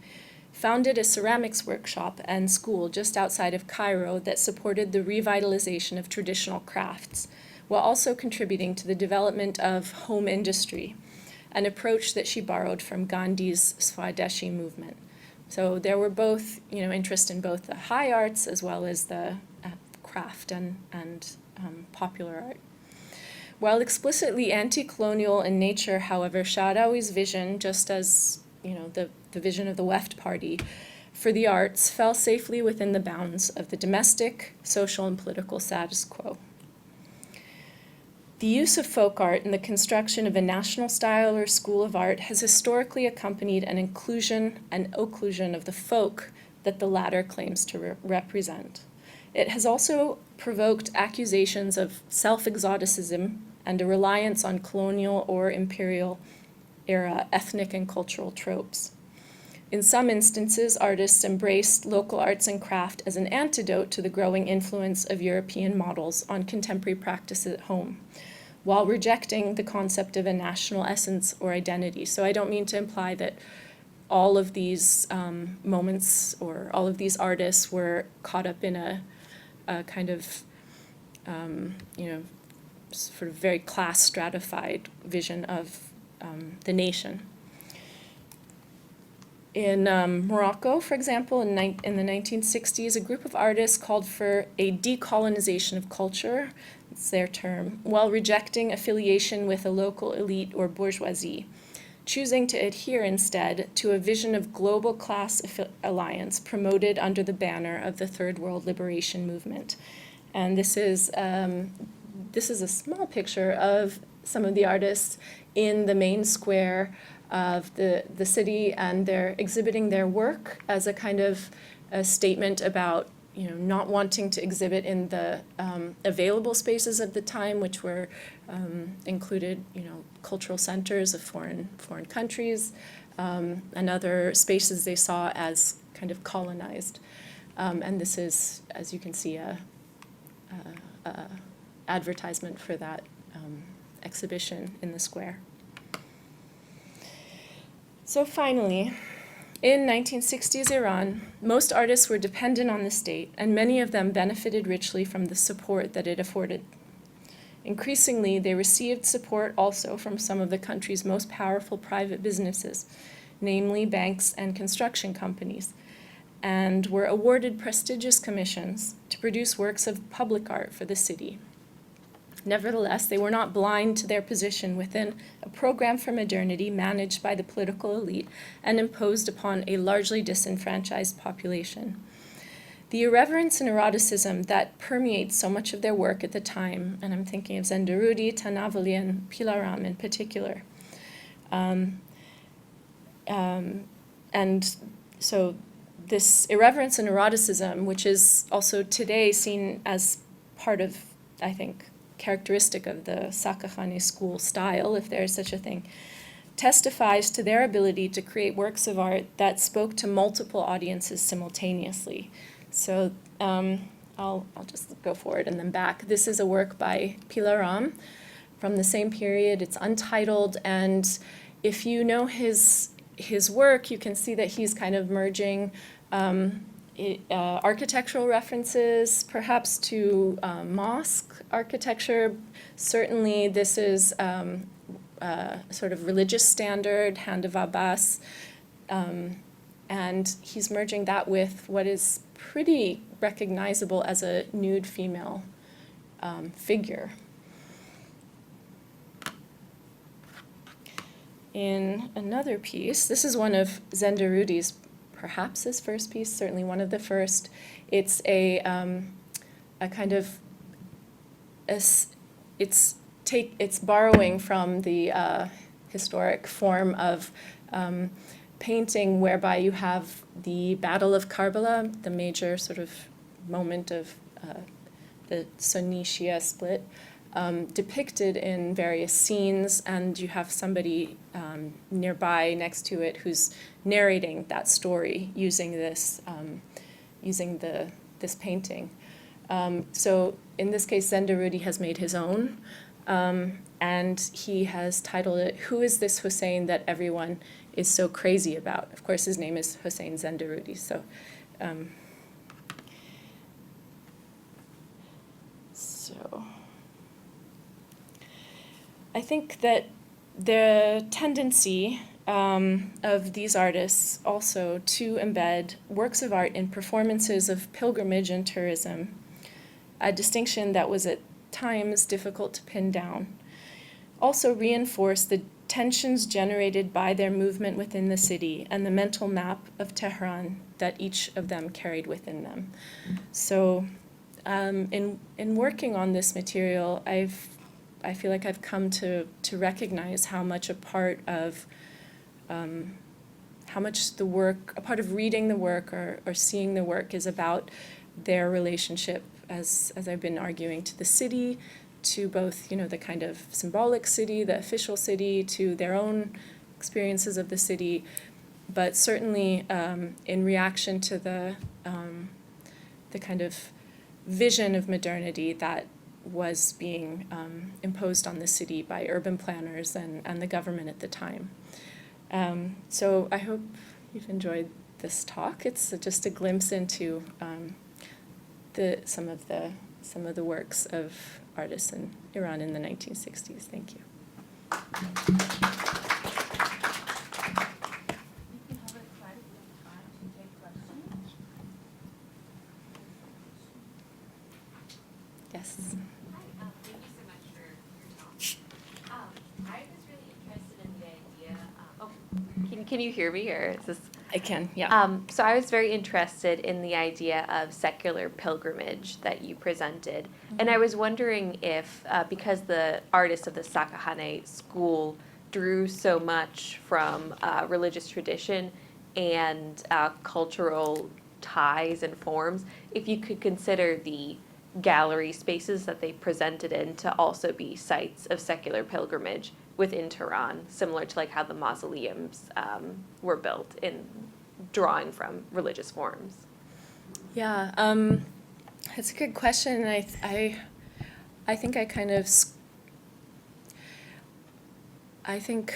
founded a ceramics workshop and school just outside of Cairo that supported the revitalization of traditional crafts, while also contributing to the development of home industry, an approach that she borrowed from Gandhi's Swadeshi movement. So there were both, interest in both the high arts as well as the craft and popular art. While explicitly anti-colonial in nature, however, Sha'rawi's vision, just as the vision of the Weft Party for the arts, fell safely within the bounds of the domestic, social, and political status quo. The use of folk art in the construction of a national style or school of art has historically accompanied an inclusion and occlusion of the folk that the latter claims to represent. It has also provoked accusations of self-exoticism and a reliance on colonial or imperial era ethnic and cultural tropes. In some instances, artists embraced local arts and craft as an antidote to the growing influence of European models on contemporary practice at home, while rejecting the concept of a national essence or identity. So I don't mean to imply that all of these moments or all of these artists were caught up in a kind of, sort of very class stratified vision of the nation. In Morocco, for example, in the 1960s, a group of artists called for a decolonization of culture, it's their term, while rejecting affiliation with a local elite or bourgeoisie, choosing to adhere instead to a vision of global class alliance promoted under the banner of the Third World Liberation Movement. And this is a small picture of some of the artists in the main square of the city, and they're exhibiting their work as a kind of a statement about not wanting to exhibit in the available spaces of the time, which were included cultural centers of foreign countries, and other spaces they saw as kind of colonized. And this is, as you can see, a advertisement for that exhibition in the square. So finally, in 1960s Iran, most artists were dependent on the state, and many of them benefited richly from the support that it afforded. Increasingly, they received support also from some of the country's most powerful private businesses, namely banks and construction companies, and were awarded prestigious commissions to produce works of public art for the city. Nevertheless, they were not blind to their position within a program for modernity managed by the political elite and imposed upon a largely disenfranchised population. The irreverence and eroticism that permeates so much of their work at the time, and I'm thinking of Xandar Rudy, Tanavali, and Pilaram in particular. And so this irreverence and eroticism, which is also today seen as part of, I think, characteristic of the Sokka Honey school style, if there is such a thing, testifies to their ability to create works of art that spoke to multiple audiences simultaneously. So I'll just go forward and then back. This is a work by Pilaram from the same period. It's untitled, and if you know his work, you can see that he's kind of merging architectural references, perhaps to mosque architecture. Certainly, this is sort of religious standard, Hand of Abbas, and he's merging that with what is pretty recognizable as a nude female figure. In another piece, this is one of Xandar Rudy's, perhaps his first piece, certainly one of the first. It's a kind of, it's borrowing from the historic form of painting whereby you have the Battle of Karbala, the major sort of moment of the Sunni-Shia split, depicted in various scenes, and you have somebody nearby next to it who's narrating that story using this this painting. So in this case, Xandar Rudy has made his own, and he has titled it, "Who is this Hussein that everyone is so crazy about?" Of course, his name is Hussein Xandar Rudy, so I think that the tendency of these artists also to embed works of art in performances of pilgrimage and tourism, a distinction that was at times difficult to pin down, also reinforce the tensions generated by their movement within the city and the mental map of Tehran that each of them carried within them. So in working on this material, I feel like I've come to recognize how much a part of a part of reading the work or seeing the work is about their relationship, as I've been arguing, to the city, to both, the kind of symbolic city, the official city, to their own experiences of the city, but certainly in reaction to the kind of vision of modernity that was being imposed on the city by urban planners and the government at the time. So I hope you've enjoyed this talk. It's just a glimpse into some of the works of artists in Iran in the 1960s. Thank you. Yes. Thank you so much for your talk. I was really interested in the idea. Can you hear me, or is this? I can, yeah. So I was very interested in the idea of secular pilgrimage that you presented, mm-hmm. And I was wondering if, because the artists of the Sokka Honey school drew so much from religious tradition and cultural ties and forms, if you could consider the gallery spaces that they presented in to also be sites of secular pilgrimage within Tehran, similar to like how the mausoleums were built in drawing from religious forms. Yeah, it's a good question, and I think I think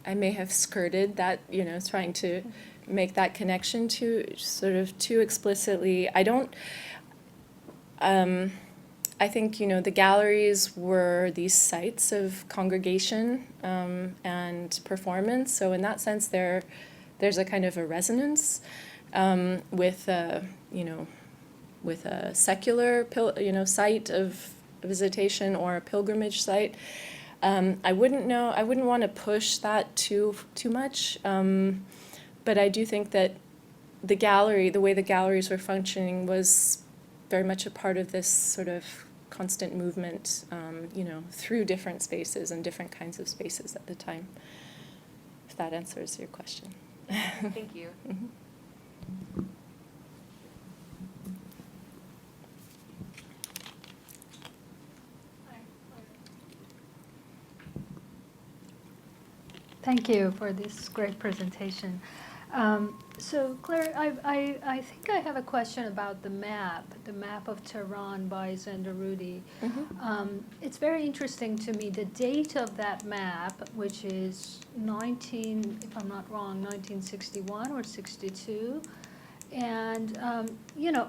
I may have skirted that, trying to make that connection too explicitly. I think, the galleries were these sites of congregation and performance. So in that sense, there's a kind of a resonance with a secular site of visitation or a pilgrimage site. I wouldn't want to push that too much, but I do think that the way the galleries were functioning was very much a part of this sort of constant movement, through different spaces and different kinds of spaces at the time, if that answers your question. Thank you. Mm-hmm. Thank you for this great presentation. So Claire, I think I have a question about the map of Tehran by Xandar Rudy. Mm-hmm. It's very interesting to me, the date of that map, which is if I'm not wrong, 1961 or 62. And,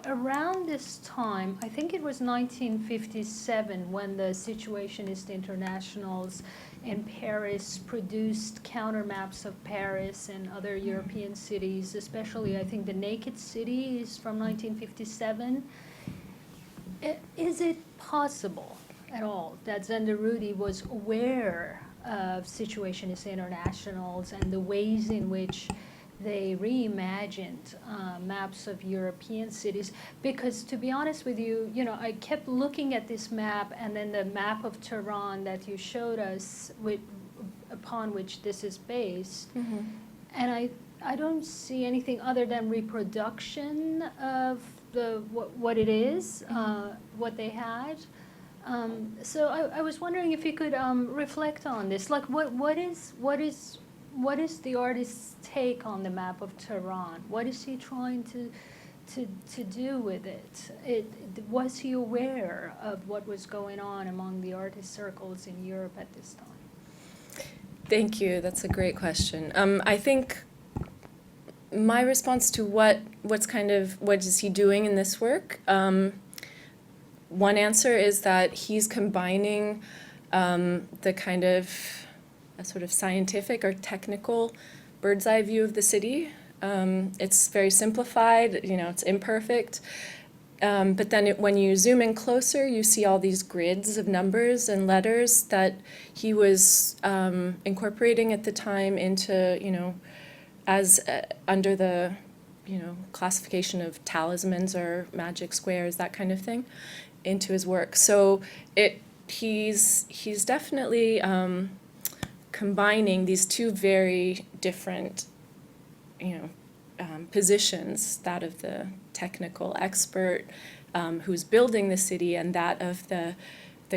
around this time, I think it was 1957 when the Situationist Internationals and Paris produced counter maps of Paris and other European cities, especially I think the Naked City is from 1957. Is it possible at all that Xandar Rudy was aware of Situationist Internationals and the ways in which they reimagined maps of European cities? Because to be honest with you, I kept looking at this map and then the map of Tehran that you showed us, upon which this is based, and I don't see anything other than reproduction of what it is, what they had. So I was wondering if you could reflect on this. Like, what is the artist's take on the map of Tehran? What is he trying to do with it? Was he aware of what was going on among the artist circles in Europe at this time? Thank you. That's a great question. I think my response to what is he doing in this work? One answer is that he's combining the kind of a sort of scientific or technical bird's eye view of the city. It's very simplified, it's imperfect. But then when you zoom in closer, you see all these grids of numbers and letters that he was incorporating at the time into, as under the, classification of talismans or magic squares, that kind of thing, into his work. So he's definitely combining these two very different, positions, that of the technical expert who's building the city and that of the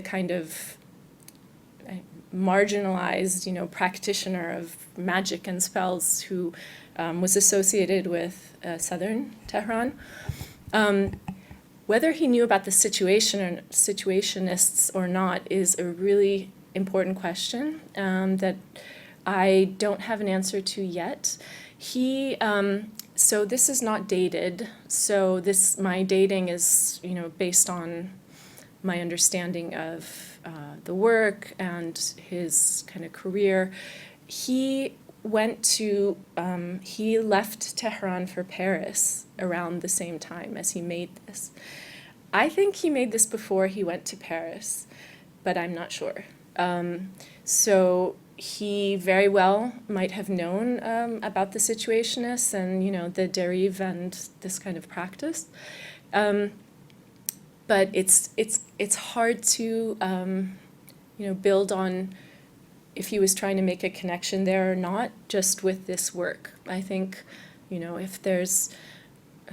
kind of marginalized, practitioner of magic and spells who was associated with southern Tehran. Whether he knew about the situationists or not is a really important question that I don't have an answer to yet. So this is not dated. So my dating is, based on my understanding of the work and his kind of career. He left Tehran for Paris around the same time as he made this. I think he made this before he went to Paris, but I'm not sure. So he very well might have known about the Situationists and, the dérive and this kind of practice. But it's hard to, build on if he was trying to make a connection there or not, just with this work. I think, if there's,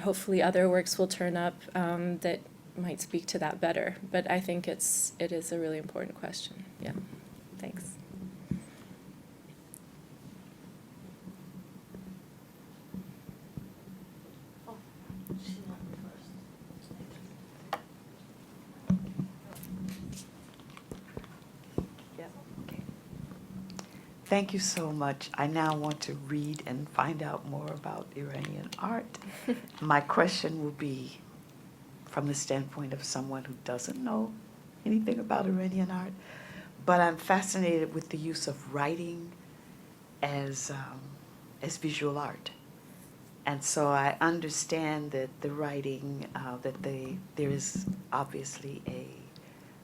hopefully other works will turn up that might speak to that better. But I think it is a really important question. Yeah, thanks. Thank you so much. I now want to read and find out more about Iranian art. My question will be from the standpoint of someone who doesn't know anything about Iranian art, but I'm fascinated with the use of writing as visual art. And so I understand that the writing, there is obviously a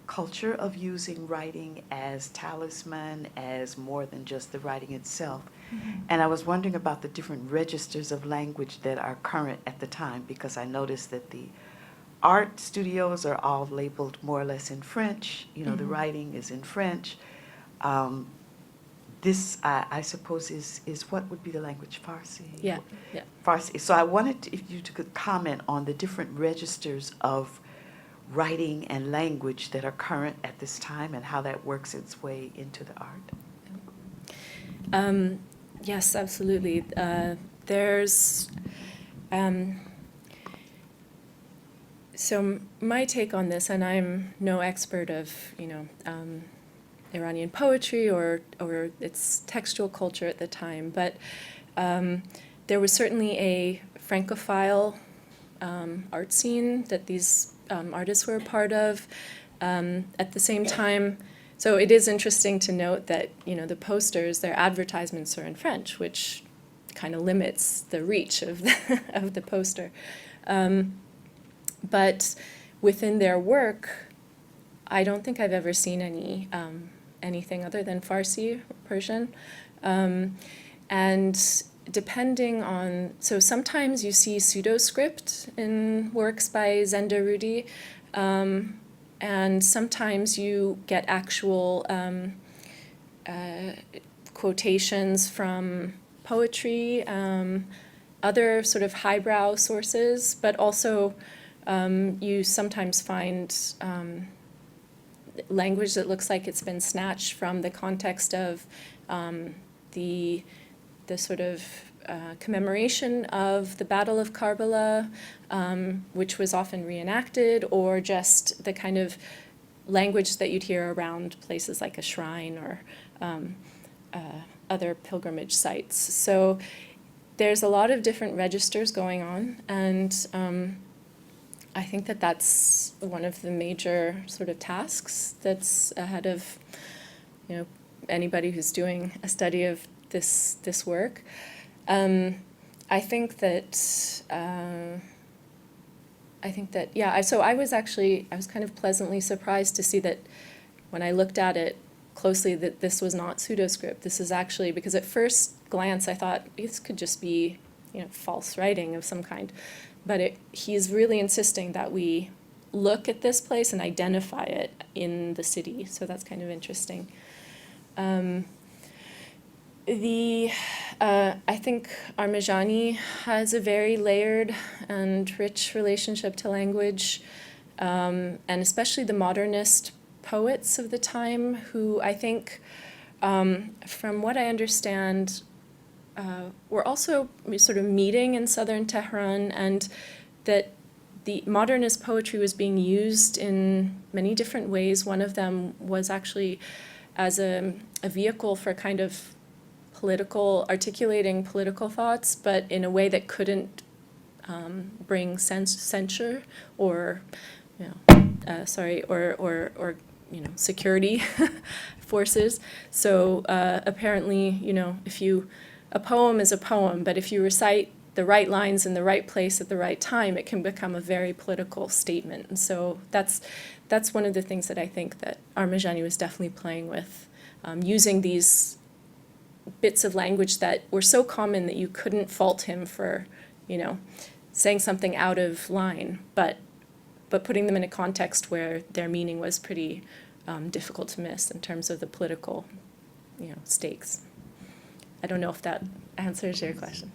culture of using writing as talisman, as more than just the writing itself. Mm-hmm. And I was wondering about the different registers of language that are current at the time, because I noticed that the art studios are all labeled more or less in French. Mm-hmm. The writing is in French. This, I suppose, is what would be the language? Farsi? Yeah. Farsi. So I wanted if you could comment on the different registers of writing and language that are current at this time and how that works its way into the art. Yes, absolutely. There's so my take on this, and I'm no expert of Iranian poetry or its textual culture at the time, but there was certainly a Francophile art scene that these artists were a part of. At the same time, So it is interesting to note that, the posters, their advertisements are in French, which kind of limits the reach of of the poster. But within their work, I don't think I've ever seen anything other than Farsi, Persian. And depending on, so sometimes you see pseudoscript in works by Xandar Rudy, and sometimes you get actual quotations from poetry, other sort of highbrow sources, but also you sometimes find language that looks like it's been snatched from the context of the sort of commemoration of the Battle of Karbala, which was often reenacted, or just the kind of language that you'd hear around places like a shrine or other pilgrimage sites. So there's a lot of different registers going on, and I think that that's one of the major sort of tasks that's ahead of anybody who's doing a study of this work. I think that yeah. So I was kind of pleasantly surprised to see that when I looked at it closely that this was not pseudoscript. This is actually, because at first glance I thought this could just be false writing of some kind, but he's really insisting that we look at this place and identify it in the city. So that's kind of interesting. I think Armajani has a very layered and rich relationship to language, and especially the modernist poets of the time, who I think, from what I understand, were also sort of meeting in southern Tehran, and that the modernist poetry was being used in many different ways. One of them was actually as a vehicle for kind of articulating political thoughts, but in a way that couldn't bring censure or, security forces. So apparently, a poem is a poem, but if you recite the right lines in the right place at the right time, it can become a very political statement. And so that's one of the things that I think that Armajani was definitely playing with, using these bits of language that were so common that you couldn't fault him for, saying something out of line, but putting them in a context where their meaning was pretty difficult to miss in terms of the political, stakes. I don't know if that answers your question.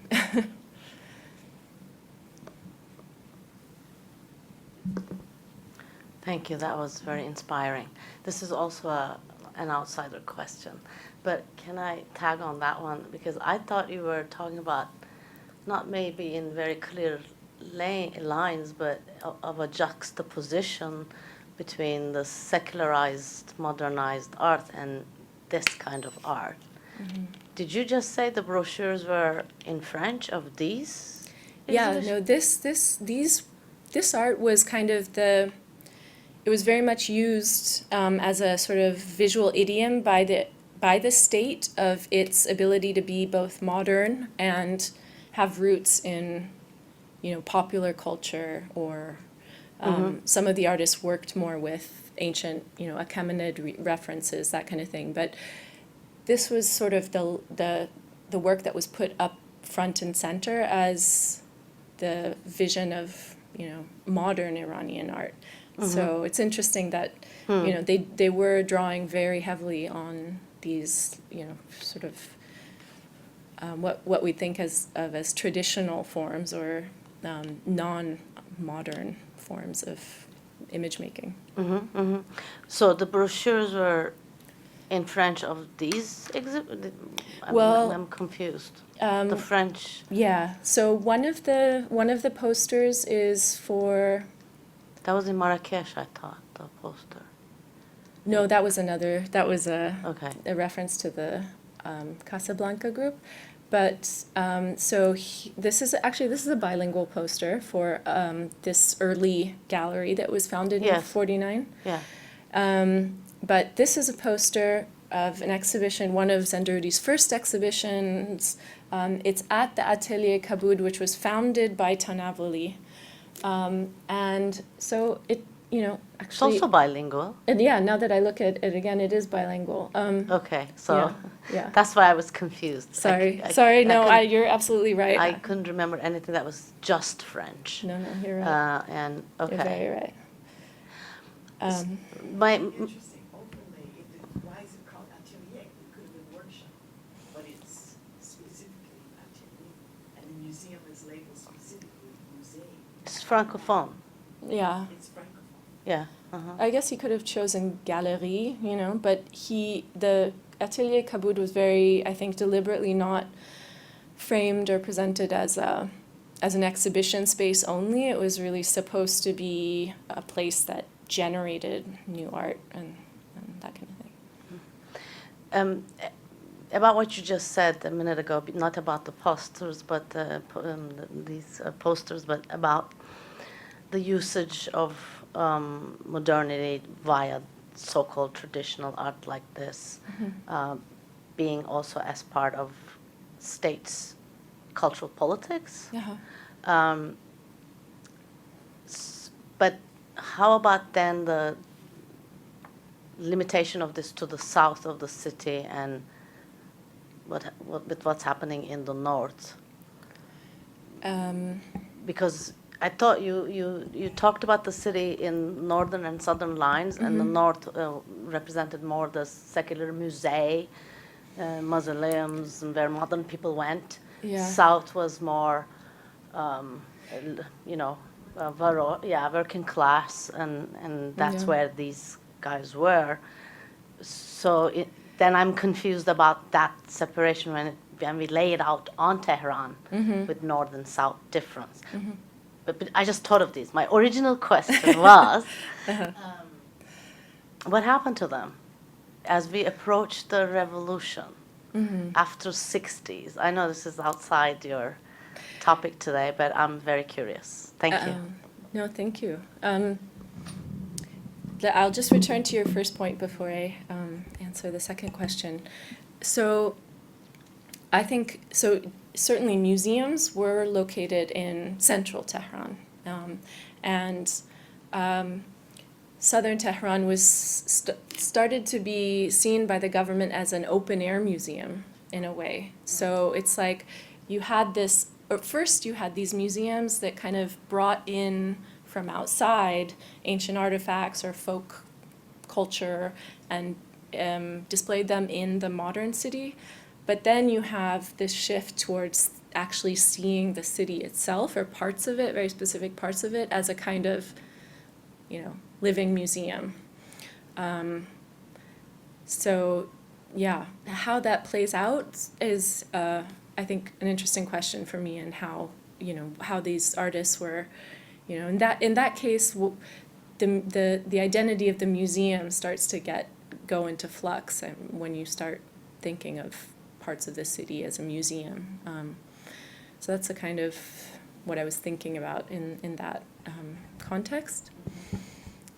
Thank you. That was very inspiring. This is also an outsider question, but can I tag on that one? Because I thought you were talking about, not maybe in very clear lines, but of a juxtaposition between the secularized, modernized art and this kind of art. Mm-hmm. Did you just say the brochures were in French of these? Yeah, no, this art was kind of it was very much used as a sort of visual idiom by the state of its ability to be both modern and have roots in, popular culture, or some of the artists worked more with ancient, Achaemenid references, that kind of thing. But this was sort of the work that was put up front and center as the vision of, modern Iranian art. Mm-hmm. So it's interesting that, they were drawing very heavily on these, sort of what we think of as traditional forms, or non-modern forms of image making. Mm-hmm, mm-hmm. So the brochures were in French of these exhibits? I'm confused. The French. Yeah. So one of the posters is for. That was in Marrakesh, I thought, the poster. No, that was another. That was a reference to the Casablanca group. But this is a bilingual poster for this early gallery that was founded in '49. Yeah. But this is a poster of an exhibition, one of Xandar Rudy's first exhibitions. It's at the Atelier Kabud, which was founded by Tanavoli. And so it, It's actually, also bilingual. and yeah, now that I look at it again, it is bilingual. Okay, so Yeah. that's why I was confused. Sorry, I no, couldn't- you're absolutely right. I couldn't remember anything that was just French. No, you're right. And You're very okay, right. my Interesting, openly, why is it called atelier? It could have been workshop, but it's specifically atelier. And the museum is labeled specifically musée. it's francophone. Yeah. It's francophone. Yeah. Uh-huh. I guess he could have chosen galerie, but the Atelier Kabud was very, I think, deliberately not framed or presented as an exhibition space only. It was really supposed to be a place that generated new art and that kind of thing. About what you just said a minute ago, not about the posters, but these posters, but about the usage of modernity via so-called traditional art like this, being also as part of states' cultural politics. Yeah. But how about then the limitation of this to the south of the city and with what's happening in the north? Because I thought you talked about the city in northern and southern lines, and the north represented more the secular musée, mausoleums, and where modern people went. Yeah. South was more, working class, and that's Yeah. where these guys were. So then I'm confused about that separation when we lay it out on Tehran with north and south difference. But I just thought of these. My original question was, what happened to them as we approach the revolution after 60s? I know this is outside your topic today, but I'm very curious. Thank you. No, thank you. I'll just return to your first point before I answer the second question. So I think, certainly museums were located in central Tehran. And southern Tehran was started to be seen by the government as an open-air museum in a way. So it's like you had this, first you had these museums that kind of brought in from outside ancient artifacts or folk culture and displayed them in the modern city. But then you have this shift towards actually seeing the city itself or parts of it, very specific parts of it, as a kind of, living museum. So, yeah, how that plays out is, I think, an interesting question for me, and how these artists were, in that case, the identity of the museum starts to go into flux when you start thinking of parts of the city as a museum. So that's the kind of what I was thinking about in that context.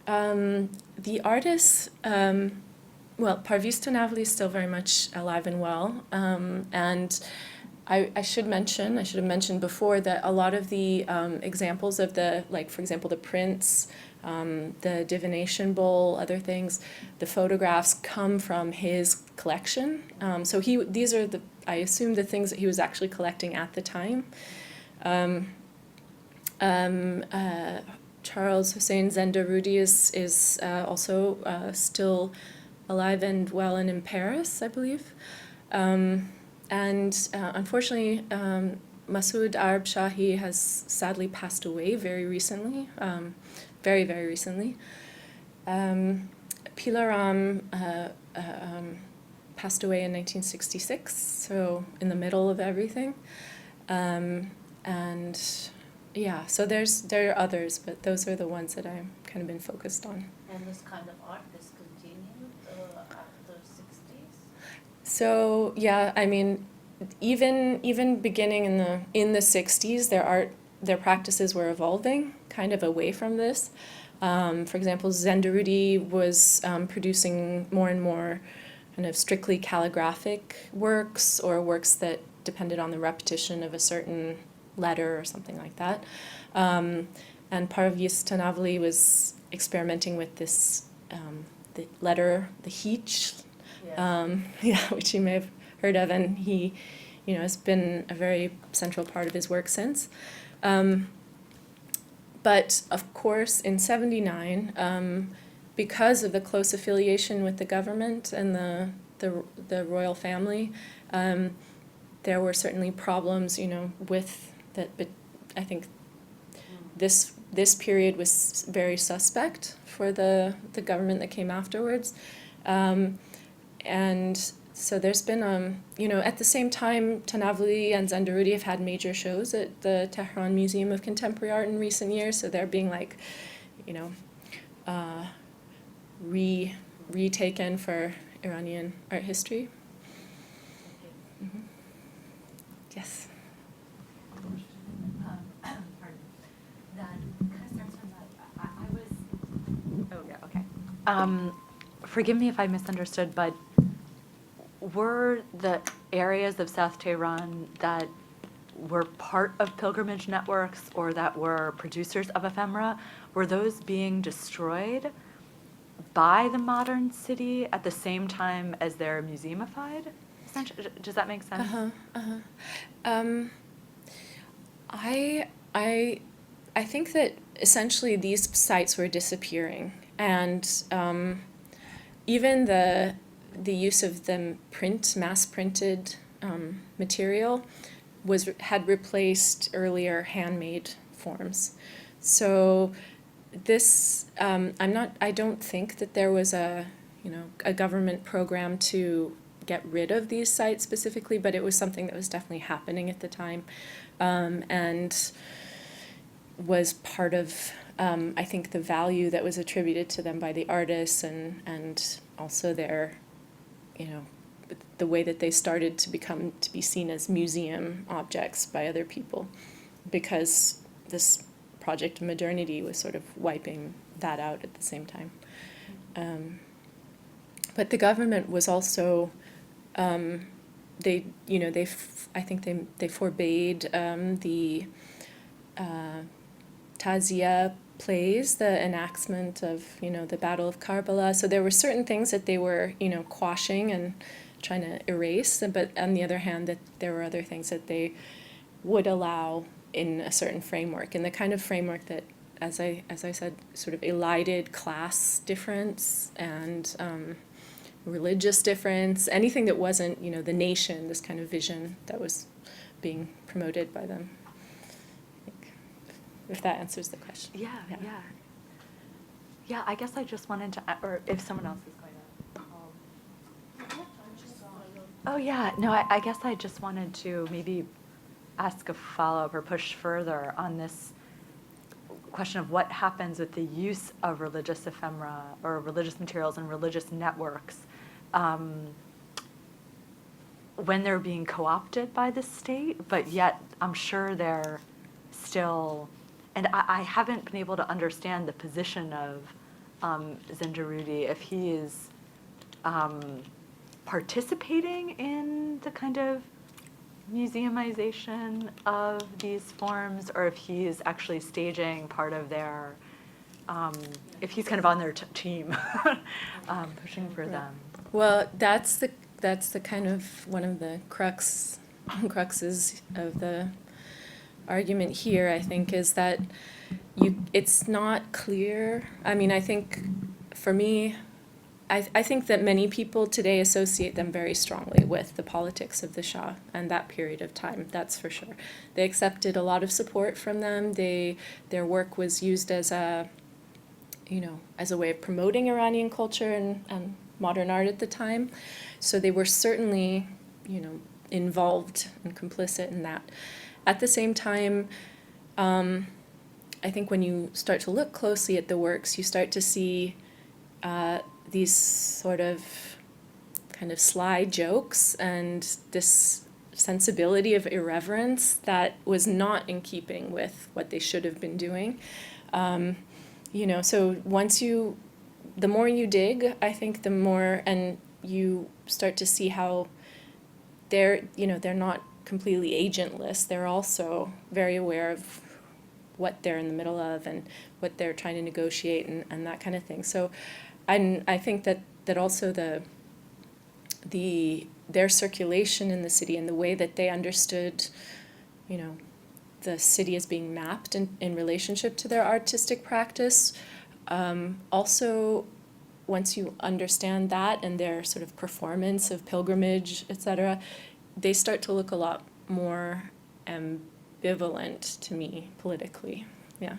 The artists, Parviz Tanavli is still very much alive and well, and I should have mentioned before that a lot of the examples of for example, the prints, the divination bowl, other things, the photographs come from his collection. So these are I assume the things that he was actually collecting at the time. Charles Hussein Xandar Rudy is also still alive and well and in Paris, I believe. And unfortunately, Masoud Arab Shahi has sadly passed away very recently, very, very recently. Pilaram passed away in 1966, so in the middle of everything. And yeah, so there are others, but those are the ones that I've kind of been focused on. And this kind of art is continued after 60s? So yeah, I mean, even beginning in the 60s, their practices were evolving kind of away from this, For example, Xandar Rudy was producing more and more kind of strictly calligraphic works, or works that depended on the repetition of a certain letter or something like that. And Parviz Tanavli was experimenting with this, the letter, the H, which you may have heard of, and he, has been a very central part of his work since. But of course, in '79, because of the close affiliation with the government and the royal family, there were certainly problems, with that. But I think this period was very suspect for the government that came afterwards, and so there's been, at the same time, Tanavli and Xandar Rudy have had major shows at the Tehran Museum of Contemporary Art in recent years, so they're being retaken for Iranian art history. Mm-hmm. Yes. Forgive me if I misunderstood, but were the areas of South Tehran that were part of pilgrimage networks or that were producers of ephemera, were those being destroyed by the modern city at the same time as they're museumified? Does that make sense? I think that essentially these sites were disappearing, and even the use of the mass printed material had replaced earlier handmade forms. So this, I don't think that there was a government program to get rid of these sites specifically, but it was something that was definitely happening at the time, and was part of, I think, the value that was attributed to them by the artists, and also their, the way that they started to be seen as museum objects by other people, because this project of modernity was sort of wiping that out at the same time. But the government was also, I think they forbade the Tazia plays, the enactment of, the Battle of Karbala. So there were certain things that they were, quashing and trying to erase, but on the other hand, that there were other things that they would allow in a certain framework, and the kind of framework that, as I said, sort of elided class difference and religious difference, anything that wasn't, the nation, this kind of vision that was being promoted by them. If that answers the question. Yeah, I guess I just wanted to, or if someone else is going to. Oh, yeah, no, I guess I just wanted to maybe ask a follow-up or push further on this question of what happens with the use of religious ephemera or religious materials and religious networks when they're being co-opted by the state, but yet I'm sure they're still. And I haven't been able to understand the position of Xandar Rudy, if he is participating in the kind of museumization of these forms, or if he is actually staging part of their, if he's kind of on their team, pushing for them. Well, that's the kind of one of the cruxes of the argument here, I think, is that it's not clear. I mean, I think for me, I think that many people today associate them very strongly with the politics of the Shah and that period of time, that's for sure. They accepted a lot of support from them. Their work was used as a way of promoting Iranian culture and modern art at the time. So they were certainly, involved and complicit in that. At the same time, I think when you start to look closely at the works, you start to see these sort of kind of sly jokes and this sensibility of irreverence that was not in keeping with what they should have been doing. so the more you dig, I think the more, and you start to see how they're not completely agentless. They're also very aware of what they're in the middle of and what they're trying to negotiate and that kind of thing. So I think that also their circulation in the city and the way that they understood, the city as being mapped in relationship to their artistic practice. Also, once you understand that and their sort of performance of pilgrimage, etc., they start to look a lot more ambivalent to me politically. Yeah.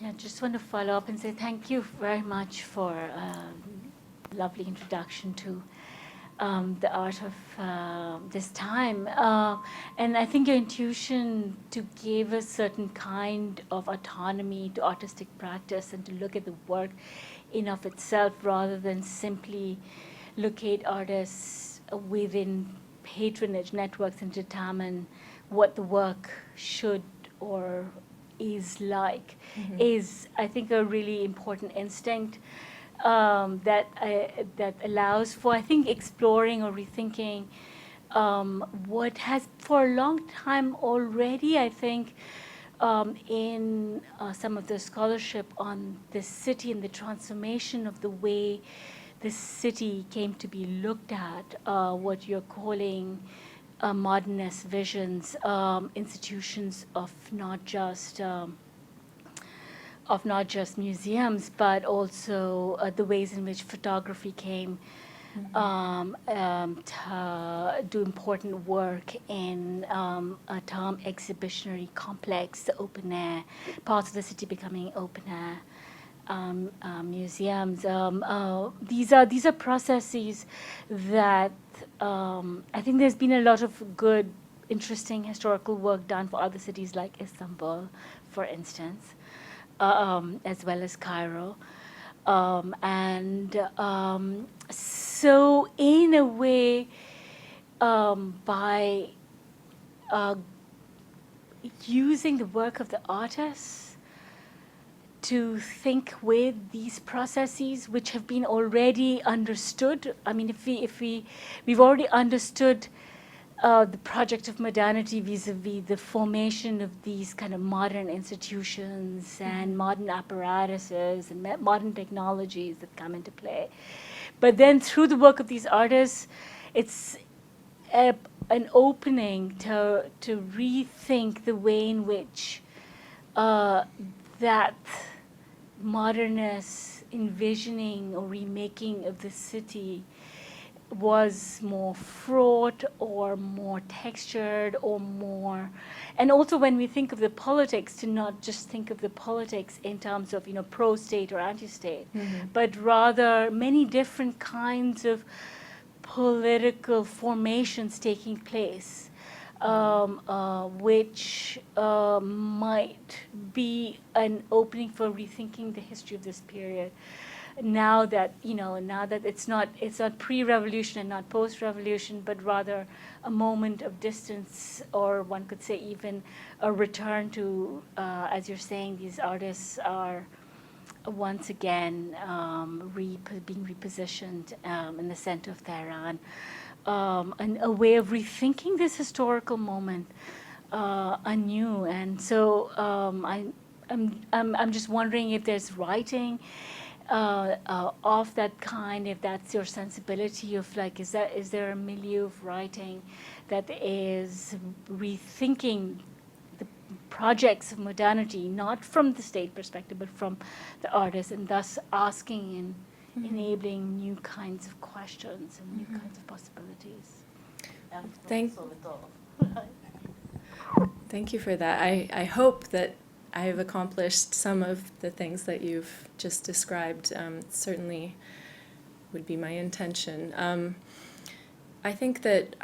Yeah, just want to follow up and say thank you very much for a lovely introduction to the art of this time. And I think your intuition to give a certain kind of autonomy to artistic practice and to look at the work in of itself rather than simply locate artists within patronage networks and determine what the work should or is like, is, I think, a really important instinct that allows for, I think, exploring or rethinking what has for a long time already, I think, in some of the scholarship on the city and the transformation of the way the city came to be looked at, what you're calling modernist visions, institutions of not just museums, but also the ways in which photography came to do important work in a term exhibitionary complex, the open air, parts of the city becoming open air museums. These are processes that I think there's been a lot of good, interesting historical work done for other cities like Istanbul, for instance, as well as Cairo. So in a way, by using the work of the artists to think with these processes, which have been already understood. I mean, if we've already understood the project of modernity vis-a-vis the formation of these kind of modern institutions and modern apparatuses and modern technologies that come into play. But then through the work of these artists, it's an opening to rethink the way in which that modernist envisioning or remaking of the city was more fraught or more textured or more, and also when we think of the politics, to not just think of the politics in terms of pro-state or anti-state, but rather many different kinds of political formations taking place, which might be an opening for rethinking the history of this period. Now that it's not pre-revolution and not post-revolution, but rather a moment of distance, or one could say even a return to, as you're saying, these artists are once again being repositioned in the center of Tehran, and a way of rethinking this historical moment anew. And so I'm just wondering if there's writing of that kind, if that's your sensibility of is there a milieu of writing that is rethinking the projects of modernity, not from the state perspective, but from the artist, and thus asking and enabling new kinds of questions and new kinds of possibilities. Thank you for that. I hope that I have accomplished some of the things that you've just described. Certainly would be my intention. I think that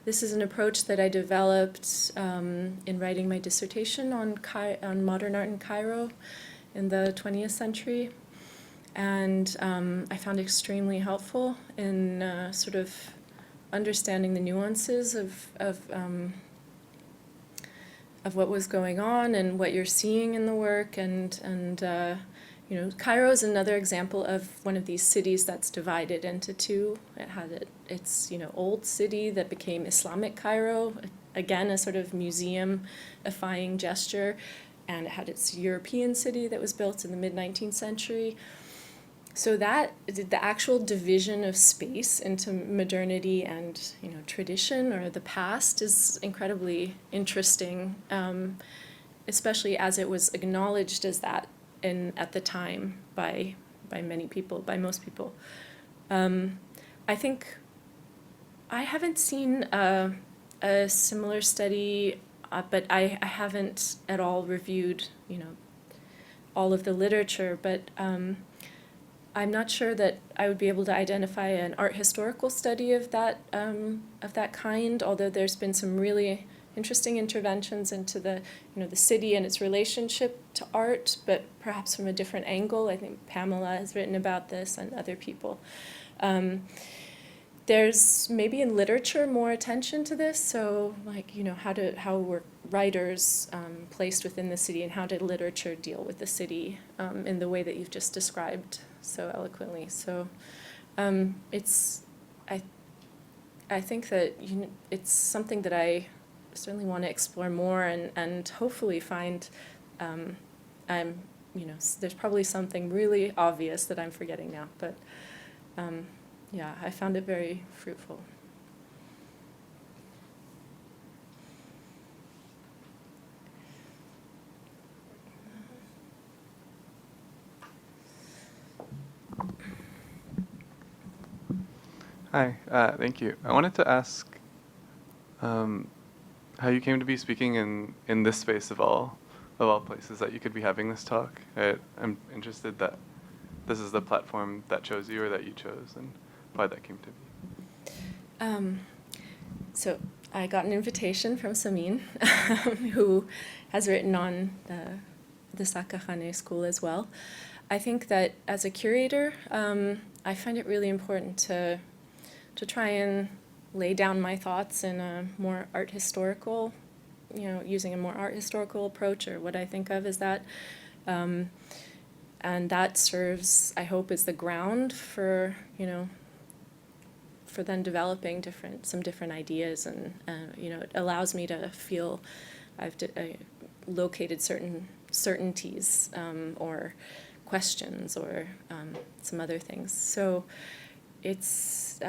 this is an approach that I developed in writing my dissertation on modern art in Cairo in the 20th century. And I found extremely helpful in sort of understanding the nuances of what was going on and what you're seeing in the work. And you know, Cairo is another example of one of these cities that's divided into two. It had its, you know, old city that became Islamic Cairo, again, a sort of museum-ifying gesture, and it had its European city that was built in the mid-19th century. So that, the actual division of space into modernity and, you know, tradition or the past is incredibly interesting, especially as it was acknowledged as that at the time by many people, by most people. I think I haven't seen a similar study, but I haven't at all reviewed, you know, all of the literature, but I'm not sure that I would be able to identify an art historical study of that kind, although there's been some really interesting interventions into the, you know, the city and its relationship to art, but perhaps from a different angle. I think Pamela has written about this and other people. There's maybe in literature more attention to this, so like, you know, how were writers placed within the city, and how did literature deal with the city in the way that you've just described so eloquently. So I think that, you know, it's something that I certainly want to explore more and hopefully find, you know, there's probably something really obvious that I'm forgetting now, but yeah, I found it very fruitful. Hi, thank you. I wanted to ask how you came to be speaking in this space of all places that you could be having this talk. I'm interested that this is the platform that chose you or that you chose, and why that came to be. So I got an invitation from Samin, who has written on the Sokka Honey School as well. I think that as a curator, I find it really important to try and lay down my thoughts in a more art historical, you know, using a more art historical approach, or what I think of as that. And that serves, I hope, as the ground for, you know, for then developing some different ideas, and you know, it allows me to feel I've located certain certainties or questions or some other things. So it's,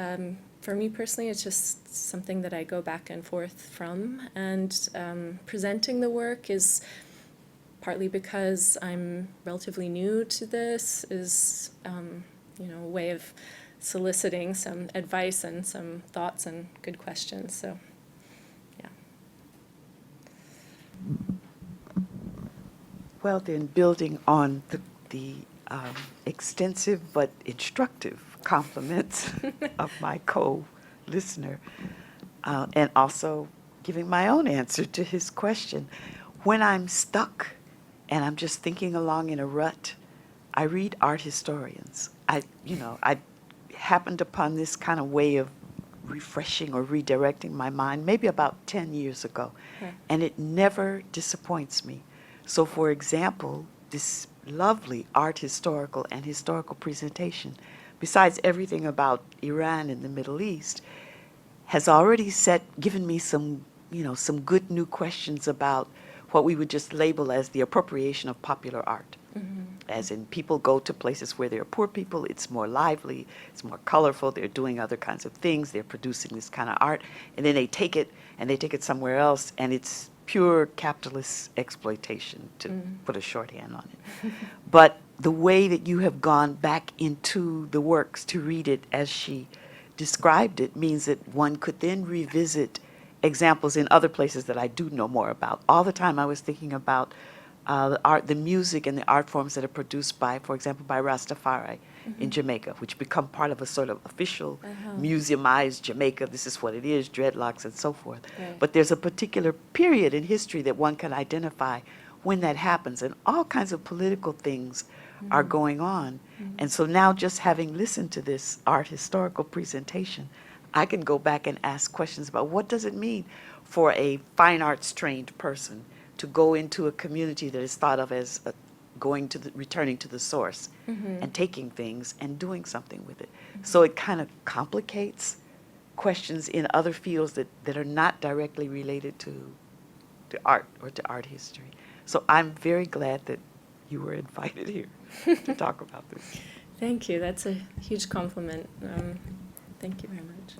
for me personally, it's just something that I go back and forth from, and presenting the work is partly because I'm relatively new to this, is you know, a way of soliciting some advice and some thoughts and good questions. So, yeah. Well, then, building on the extensive but instructive compliments of my co-listener, and also giving my own answer to his question, when I'm stuck and I'm just thinking along in a rut, I read art historians. I happened upon this kind of way of refreshing or redirecting my mind maybe about 10 years ago, and it never disappoints me. So, for example, this lovely art historical and historical presentation, besides everything about Iran and the Middle East, has already given me some good new questions about what we would just label as the appropriation of popular art. Mm-hmm. As in, people go to places where there are poor people, it's more lively, it's more colorful, they're doing other kinds of things, they're producing this kind of art, and then they take it somewhere else, and it's pure capitalist exploitation, to put a shorthand on it. But the way that you have gone back into the works to read it as she described it means that one could then revisit examples in other places that I do know more about. All the time I was thinking about the music and the art forms that are produced by, for example, by Rastafari in Jamaica, which become part of a sort of official museumized Jamaica. This is what it is, dreadlocks and so forth. Right. But there's a particular period in history that one can identify when that happens, and all kinds of political things are going on. And so now, just having listened to this art historical presentation, I can go back and ask questions about what does it mean for a fine arts trained person to go into a community that is thought of as returning to the source and taking things and doing something with it. So it kind of complicates questions in other fields that are not directly related to art or to art history. So I'm very glad that you were invited here to talk about this. Thank you. That's a huge compliment. Thank you very much.